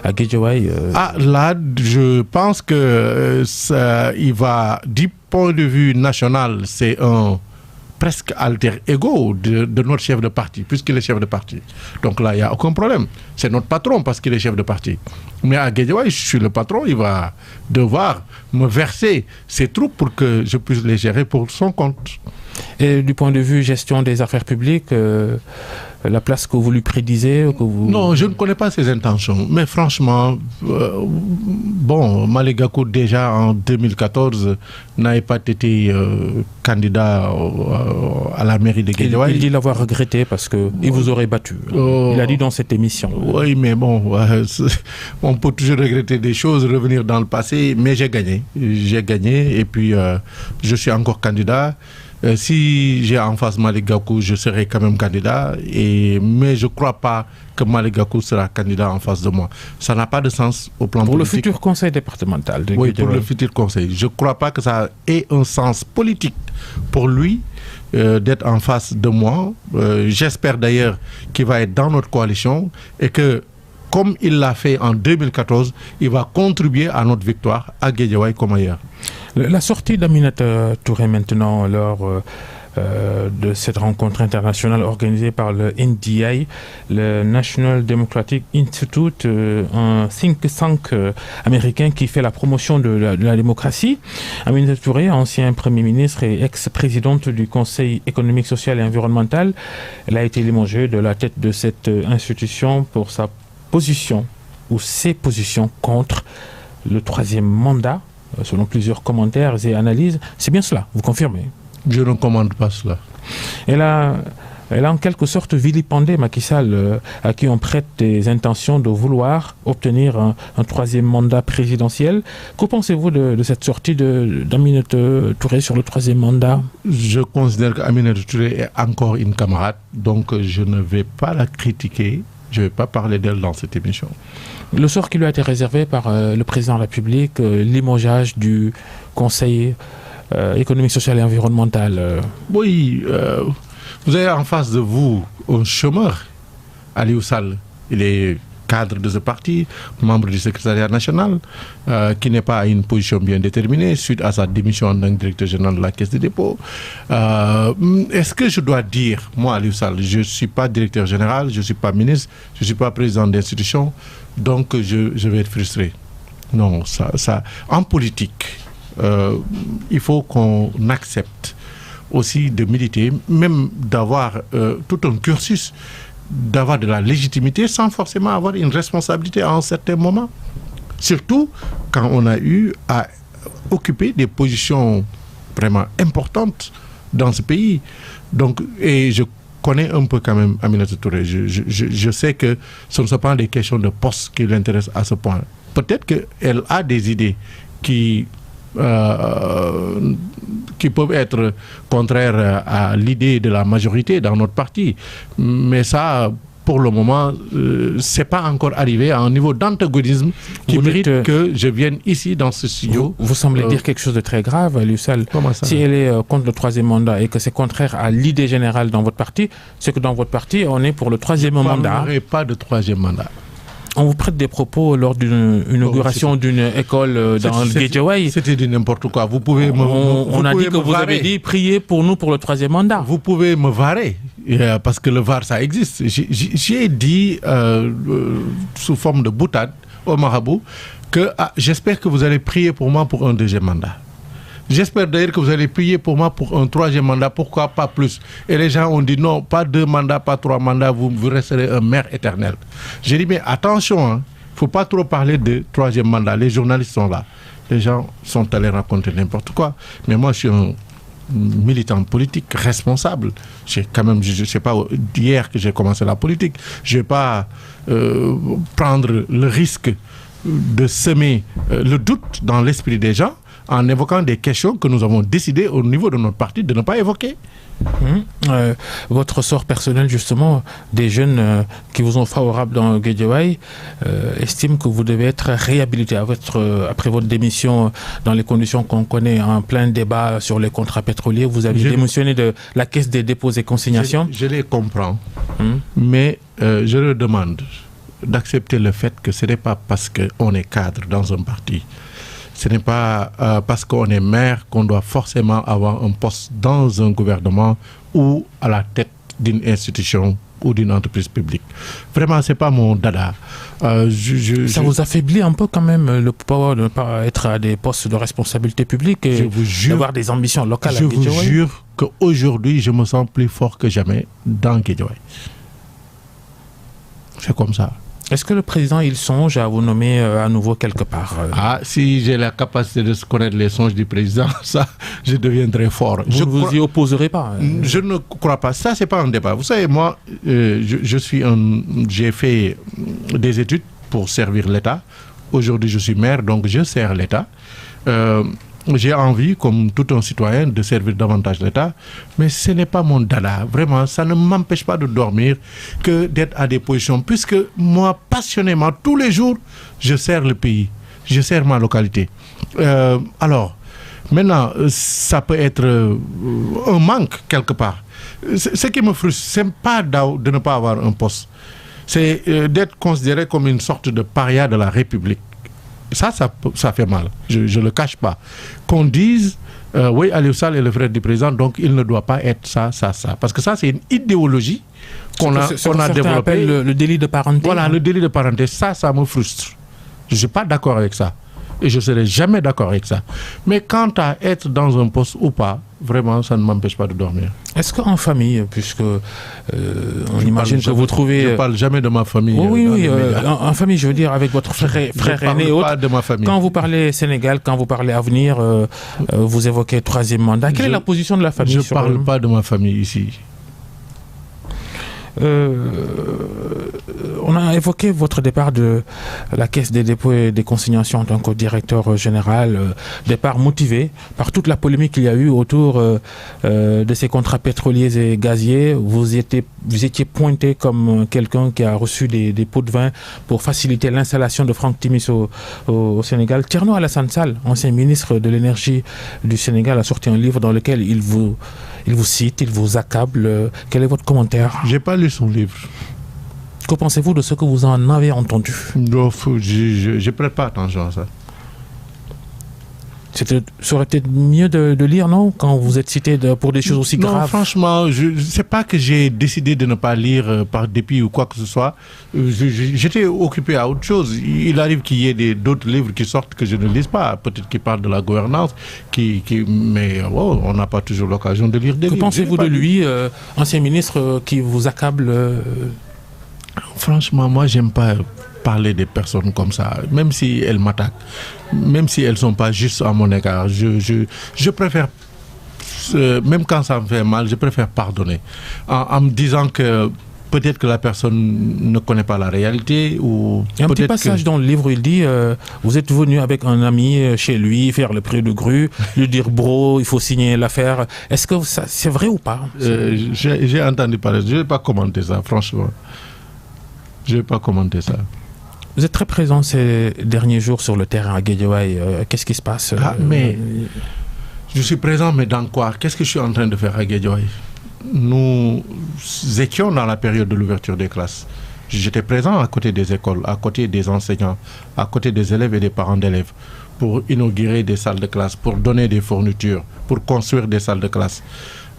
à Guédiawaye là, je pense que il va, du point de vue national, c'est un presque alter ego de notre chef de parti, puisqu'il est chef de parti. Donc là, il n'y a aucun problème. C'est notre patron parce qu'il est chef de parti. Mais à Guédiawaye, je suis le patron, il va devoir me verser ses troupes pour que je puisse les gérer pour son compte. Et du point de vue gestion des affaires publiques, la place que vous lui prédisez que vous... Non, je ne connais pas ses intentions. Mais franchement, bon, Malick Gakou, déjà en 2014, n'avait pas été candidat à la mairie de Guédiawaye. Il dit l'avoir regretté parce qu'il vous aurait battu. Il a dit dans cette émission. Oui, mais bon, on peut toujours regretter des choses, revenir dans le passé, mais j'ai gagné. J'ai gagné et puis je suis encore candidat. Si j'ai en face Malick Gakou, je serai quand même candidat, mais je ne crois pas que Malick Gakou sera candidat en face de moi. Ça n'a pas de sens au plan politique. Pour le futur conseil départemental de Oui, Guédiawaye. pour le futur conseil. Je ne crois pas que ça ait un sens politique pour lui d'être en face de moi. J'espère d'ailleurs qu'il va être dans notre coalition et que, comme il l'a fait en 2014, il va contribuer à notre victoire à Guédiawaye comme ailleurs. La sortie d'Aminata Touré maintenant lors de cette rencontre internationale organisée par le NDI, le National Democratic Institute, un think tank américain qui fait la promotion de la démocratie. Aminata Touré, ancien Premier ministre et ex-présidente du Conseil économique, social et environnemental, elle a été limogée de la tête de cette institution pour sa position ou ses positions contre le troisième mandat, selon plusieurs commentaires et analyses. C'est bien cela, vous confirmez? Je ne commande pas cela. Elle a en quelque sorte vilipendé Macky Sall, à qui on prête des intentions de vouloir obtenir un troisième mandat présidentiel. Que pensez-vous de cette sortie d'Aminata Touré sur le troisième mandat? Je considère qu'Aminata Touré est encore une camarade, donc je ne vais pas la critiquer. Je ne vais pas parler d'elle dans cette émission. Le sort qui lui a été réservé par le président de la République, limogeage du Conseil économique, social et environnemental. Oui, vous avez en face de vous un chômeur, Aliou Sall. Il est cadre de ce parti, membre du secrétariat national, qui n'est pas à une position bien déterminée suite à sa démission en tant que directeur général de la Caisse des dépôts. Est-ce que je dois dire, moi, Aliou Sall, je ne suis pas directeur général, je ne suis pas ministre, je ne suis pas président d'institution, donc je vais être frustré. Non, ça en politique, il faut qu'on accepte aussi de militer, même d'avoir tout un cursus, d'avoir de la légitimité sans forcément avoir une responsabilité à un certain moment. Surtout quand on a eu à occuper des positions vraiment importantes dans ce pays. Donc, et je connais un peu quand même Aminata Touré. Je sais que ce ne sont pas des questions de poste qui l'intéressent à ce point. Peut-être qu'elle a des idées qui peuvent être contraires à l'idée de la majorité dans notre parti. Mais ça, pour le moment, c'est pas encore arrivé à un niveau d'antagonisme qui mérite que je vienne ici dans ce studio. Vous semblez dire quelque chose de très grave, Aliou Sall. Si elle est contre le troisième mandat et que c'est contraire à l'idée générale dans votre parti, c'est que dans votre parti, on est pour le troisième mandat. Il n'y aurait pas de troisième mandat. On vous prête des propos lors d'une inauguration d'une école dans le Guédiawaye. C'était du n'importe quoi. Vous pouvez on a dit que vous avez dit priez pour nous pour le troisième mandat. Vous pouvez me varer, parce que le VAR, ça existe. J'ai dit sous forme de boutade au marabout que j'espère que vous allez prier pour moi pour un deuxième mandat. J'espère d'ailleurs que vous allez prier pour moi pour un troisième mandat, pourquoi pas plus. Et les gens ont dit non, pas 2 mandats, pas 3 mandats, vous resterez un maire éternel. J'ai dit mais attention, il ne faut pas trop parler de troisième mandat, les journalistes sont là. Les gens sont allés raconter n'importe quoi. Mais moi je suis un militant politique responsable. Je ne sais pas d'hier que j'ai commencé la politique. Je ne vais pas prendre le risque de semer le doute dans l'esprit des gens en évoquant des questions que nous avons décidé au niveau de notre parti de ne pas évoquer. Votre sort personnel, justement, des jeunes qui vous sont favorables dans Guédiawaye estiment que vous devez être réhabilité après votre démission dans les conditions qu'on connaît, en plein débat sur les contrats pétroliers. Vous avez démissionné de la Caisse des dépôts et consignations. Je les comprends, mais je leur demande d'accepter le fait que ce n'est pas parce qu'on est cadre dans un parti. Ce n'est pas parce qu'on est maire qu'on doit forcément avoir un poste dans un gouvernement ou à la tête d'une institution ou d'une entreprise publique. Vraiment, ce n'est pas mon dada. Ça vous affaiblit un peu quand même le pouvoir de ne pas être à des postes de responsabilité publique et d'avoir des ambitions locales à Guédiawaye. Je vous jure qu'aujourd'hui, je me sens plus fort que jamais dans Guédiawaye. C'est comme ça. Est-ce que le président, il songe à vous nommer à nouveau quelque part Si j'ai la capacité de connaître les songes du président, ça, je deviendrai fort. Vous ne vous y opposerez pas Je ne crois pas. Ça, c'est pas un débat. Vous savez, moi, j'ai fait des études pour servir l'État. Aujourd'hui, je suis maire, donc je sers l'État. j'ai envie, comme tout un citoyen, de servir davantage l'État, mais ce n'est pas mon dada. Vraiment, ça ne m'empêche pas de dormir que d'être à des positions, puisque moi, passionnément, tous les jours, je sers le pays, je sers ma localité. Alors, maintenant, ça peut être un manque quelque part. Ce qui me frustre, ce n'est pas de ne pas avoir un poste, c'est d'être considéré comme une sorte de paria de la République. Ça fait mal, je ne le cache pas. Qu'on dise, oui, Aliou Sall est le frère du président, donc il ne doit pas être ça. Parce que ça, c'est une idéologie qu'on a développée. Le délit de parenté. Voilà, le délit de parenté, ça me frustre. Je ne suis pas d'accord avec ça. Et je ne serai jamais d'accord avec ça. Mais quant à être dans un poste ou pas, vraiment, ça ne m'empêche pas de dormir. Est-ce qu'en famille, puisque on imagine que vous trouvez... Je ne parle jamais de ma famille. Oui, en famille, je veux dire, avec votre frère aîné et autres. Pas de ma famille. Quand vous parlez Sénégal, quand vous parlez avenir, vous évoquez troisième mandat. Quelle est la position de la famille? Je ne parle pas de ma famille ici. On a évoqué votre départ de la Caisse des dépôts et des consignations en tant que directeur général, départ motivé par toute la polémique qu'il y a eu autour de ces contrats pétroliers et gaziers. Vous étiez pointé comme quelqu'un qui a reçu des pots de vin pour faciliter l'installation de Franck Timis au Sénégal. Thierno Alassane Sall, ancien ministre de l'énergie du Sénégal, a sorti un livre dans lequel il vous cite, il vous accable. Quel est votre commentaire? Je n'ai pas lu son livre. Que pensez-vous de ce que vous en avez entendu? Non, je ne prête pas attention à ça. Ça aurait été mieux de lire, non? Quand vous êtes cité pour des choses aussi graves. Non, franchement, c'est pas que j'ai décidé de ne pas lire par dépit ou quoi que ce soit. J'étais occupé à autre chose. Il arrive qu'il y ait d'autres livres qui sortent que je ne lise pas. Peut-être qu'ils parlent de la gouvernance, mais on n'a pas toujours l'occasion de lire des livres. Que pensez-vous de lui, ancien ministre, qui vous accable Franchement, moi, j'aime pas parler des personnes comme ça, même si elles m'attaquent, même si elles ne sont pas justes à mon égard. Je préfère, même quand ça me fait mal, je préfère pardonner en me disant que peut-être que la personne ne connaît pas la réalité. Ou il y a un petit passage dans le livre où il dit vous êtes venu avec un ami chez lui faire le prix de grue, lui dire bro, il faut signer l'affaire. Est-ce que c'est vrai ou pas? J'ai entendu parler, je ne vais pas commenter ça, franchement. Je ne vais pas commenter ça. Vous êtes très présent ces derniers jours sur le terrain à Guédiawaye. Qu'est-ce qui se passe? Mais je suis présent, mais dans quoi? Qu'est-ce que je suis en train de faire à Guédiawaye? Nous étions dans la période de l'ouverture des classes. J'étais présent à côté des écoles, à côté des enseignants, à côté des élèves et des parents d'élèves pour inaugurer des salles de classe, pour donner des fournitures, pour construire des salles de classe.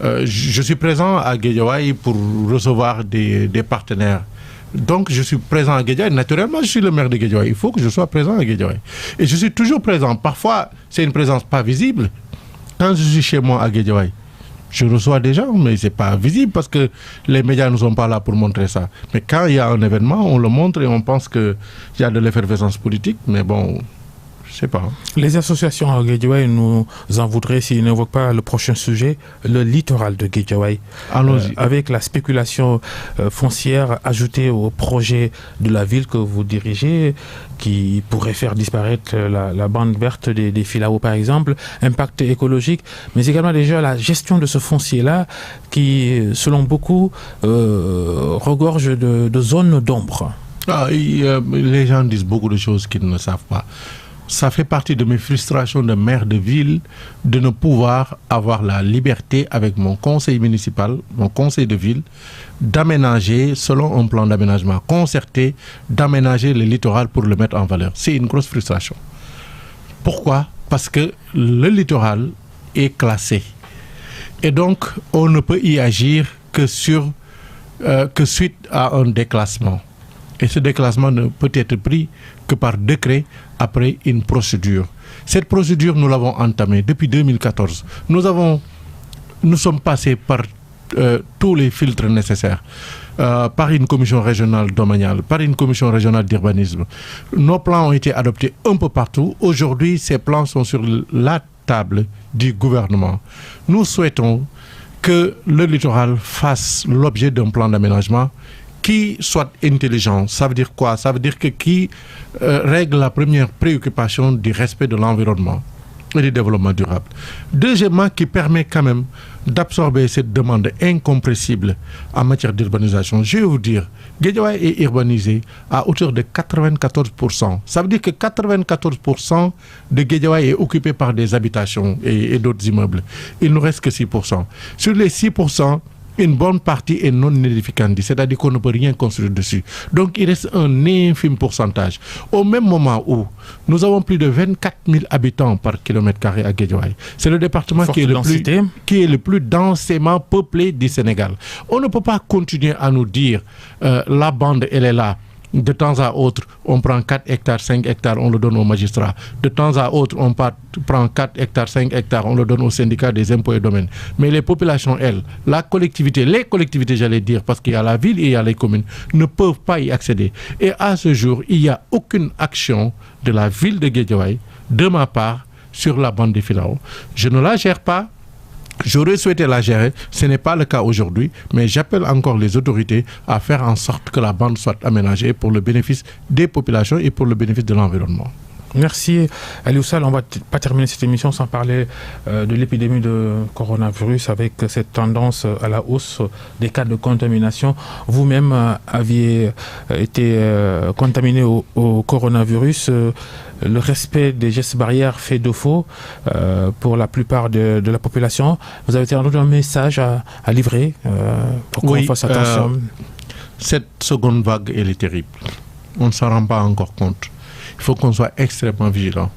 Je suis présent à Guédiawaye pour recevoir des partenaires. Donc, je suis présent à Guédiawaye. Naturellement, je suis le maire de Guédiawaye. Il faut que je sois présent à Guédiawaye. Et je suis toujours présent. Parfois, c'est une présence pas visible. Quand je suis chez moi à Guédiawaye, je reçois des gens, mais ce n'est pas visible parce que les médias ne sont pas là pour montrer ça. Mais quand il y a un événement, on le montre et on pense qu'il y a de l'effervescence politique. Mais bon, je ne sais pas. Les associations à Guédiawaye nous en voudraient s'ils n'évoquent pas le prochain sujet, le littoral de Guédiawaye. Allons-y. Avec la spéculation foncière ajoutée au projet de la ville que vous dirigez, qui pourrait faire disparaître la bande verte des Filao par exemple, impact écologique, mais également déjà la gestion de ce foncier-là qui, selon beaucoup, regorge de zones d'ombre. Les gens disent beaucoup de choses qu'ils ne savent pas. Ça fait partie de mes frustrations de maire de ville de ne pouvoir avoir la liberté avec mon conseil municipal, mon conseil de ville, d'aménager selon un plan d'aménagement concerté, d'aménager le littoral pour le mettre en valeur. C'est une grosse frustration. Pourquoi? Parce que le littoral est classé. Et donc, on ne peut y agir que suite à un déclassement. Et ce déclassement ne peut être pris que par décret après une procédure. Cette procédure, nous l'avons entamée depuis 2014. Nous sommes passés par tous les filtres nécessaires, par une commission régionale domaniale, par une commission régionale d'urbanisme. Nos plans ont été adoptés un peu partout. Aujourd'hui, ces plans sont sur la table du gouvernement. Nous souhaitons que le littoral fasse l'objet d'un plan d'aménagement qui soit intelligent. Ça veut dire quoi? Ça veut dire que qui règle la première préoccupation du respect de l'environnement. et du développement durable. Deuxièmement, qui permet quand même d'absorber cette demande incompressible en matière d'urbanisation. Je vais vous dire, Guédiawaye est urbanisé à hauteur de 94%. Ça veut dire que 94% de Guédiawaye est occupé par des habitations et d'autres immeubles. Il ne nous reste que 6%. Sur les 6%, une bonne partie est non édificante, c'est-à-dire qu'on ne peut rien construire dessus. Donc il reste un infime pourcentage. Au même moment où nous avons plus de 24 000 habitants par kilomètre carré à Guédiawaye, c'est le département qui est le plus densément peuplé du Sénégal. On ne peut pas continuer à nous dire la bande, elle est là. De temps à autre, on prend 4 hectares, 5 hectares, on le donne aux magistrats. De temps à autre, on prend 4 hectares, 5 hectares, on le donne au syndicat des impôts et domaines. Mais les populations, elles, les collectivités, j'allais dire, parce qu'il y a la ville et il y a les communes, ne peuvent pas y accéder. Et à ce jour, il n'y a aucune action de la ville de Guédiawaye, de ma part, sur la bande des Filao. Je ne la gère pas. J'aurais souhaité la gérer, ce n'est pas le cas aujourd'hui, mais j'appelle encore les autorités à faire en sorte que la bande soit aménagée pour le bénéfice des populations et pour le bénéfice de l'environnement. Merci Aliou Sall. On ne va pas terminer cette émission sans parler de l'épidémie de coronavirus avec cette tendance à la hausse des cas de contamination. Vous-même aviez été contaminé au coronavirus. Le respect des gestes barrières fait défaut pour la plupart de la population. Vous avez entendu un message à livrer pour qu'on fasse attention. Cette seconde vague, elle est terrible. On ne s'en rend pas encore compte. Il faut qu'on soit extrêmement vigilant.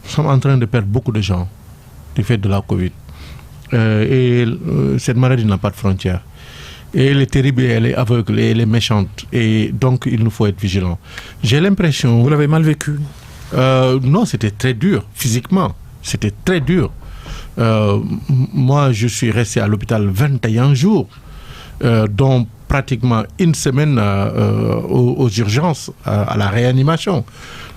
Nous sommes en train de perdre beaucoup de gens du fait de la Covid. Cette maladie n'a pas de frontières. Et elle est terrible, elle est aveugle, et elle est méchante. Et donc, il nous faut être vigilant. J'ai l'impression... Vous l'avez mal vécu? Non, c'était très dur, physiquement. C'était très dur. Moi, je suis resté à l'hôpital 21 jours, dont pratiquement une semaine aux urgences, à la réanimation.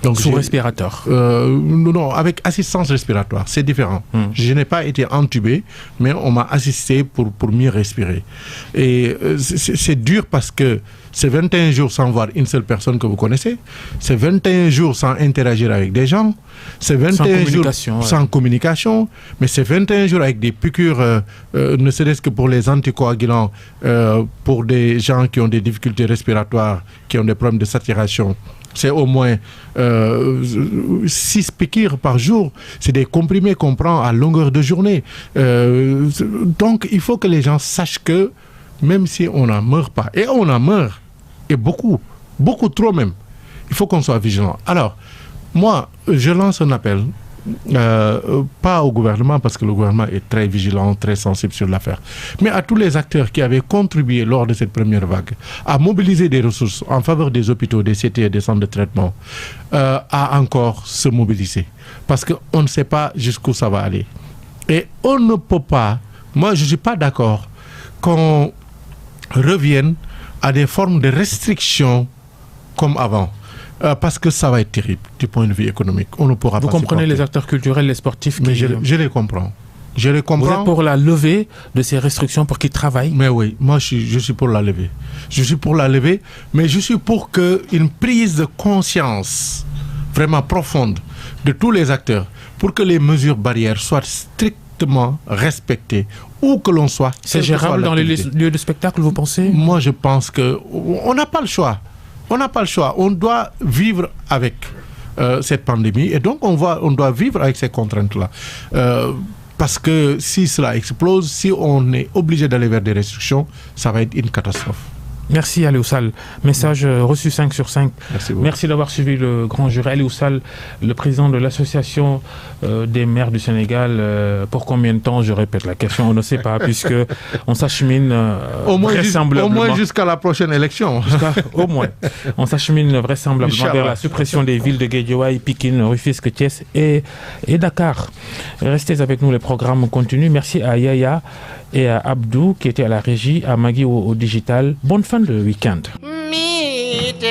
Donc, sous respirateur? Non, avec assistance respiratoire, c'est différent. Je n'ai pas été intubé, mais on m'a assisté pour mieux respirer. Et c'est dur parce que c'est 21 jours sans voir une seule personne que vous connaissez, c'est 21 jours sans interagir avec des gens, c'est 21 jours sans communication, mais c'est 21 jours avec des piqûres, ne serait-ce que pour les anticoagulants, pour des gens qui ont des difficultés respiratoires, qui ont des problèmes de saturation. C'est au moins 6 piqûres par jour. C'est des comprimés qu'on prend à longueur de journée. Donc, il faut que les gens sachent que même si on n'en meurt pas, et on en meurt, et beaucoup trop même, il faut qu'on soit vigilant. Alors, moi, je lance un appel, pas au gouvernement, parce que le gouvernement est très vigilant, très sensible sur l'affaire, mais à tous les acteurs qui avaient contribué lors de cette première vague à mobiliser des ressources en faveur des hôpitaux, des CT et des centres de traitement, à encore se mobiliser. Parce qu'on ne sait pas jusqu'où ça va aller. Et on ne peut pas, moi je ne suis pas d'accord qu'on revienne à des formes de restriction comme avant. Parce que ça va être terrible du point de vue économique. On ne pourra pas. Vous comprenez les acteurs culturels, les sportifs mais je les comprends. Je les comprends. Vous êtes pour la levée de ces restrictions pour qu'ils travaillent? Mais oui, moi je suis pour la levée. Je suis pour la levée, mais je suis pour qu'une prise de conscience vraiment profonde de tous les acteurs pour que les mesures barrières soient strictement respectées où que l'on soit. C'est gérable dans les lieux de spectacle, vous pensez? Moi je pense qu'on n'a pas le choix. On n'a pas le choix. On doit vivre avec cette pandémie et donc on doit vivre avec ces contraintes-là. Parce que si cela explose, si on est obligé d'aller vers des restrictions, ça va être une catastrophe. Merci Aliou Sall. Message reçu 5 sur 5. Merci d'avoir suivi le grand jury. Aliou Sall, le président de l'association des maires du Sénégal. Pour combien de temps? Je répète la question, on ne sait pas, puisque on s'achemine vraisemblablement. Au moins jusqu'à la prochaine élection. Au moins. On s'achemine vraisemblablement vers la suppression des villes de Guédiawaye, Pikine, Rufisque, Thiès et Dakar. Restez avec nous, les programmes continuent. Merci à Yaya et à Abdou qui était à la régie, à Magui au digital. Bonne fin de week-end. Mi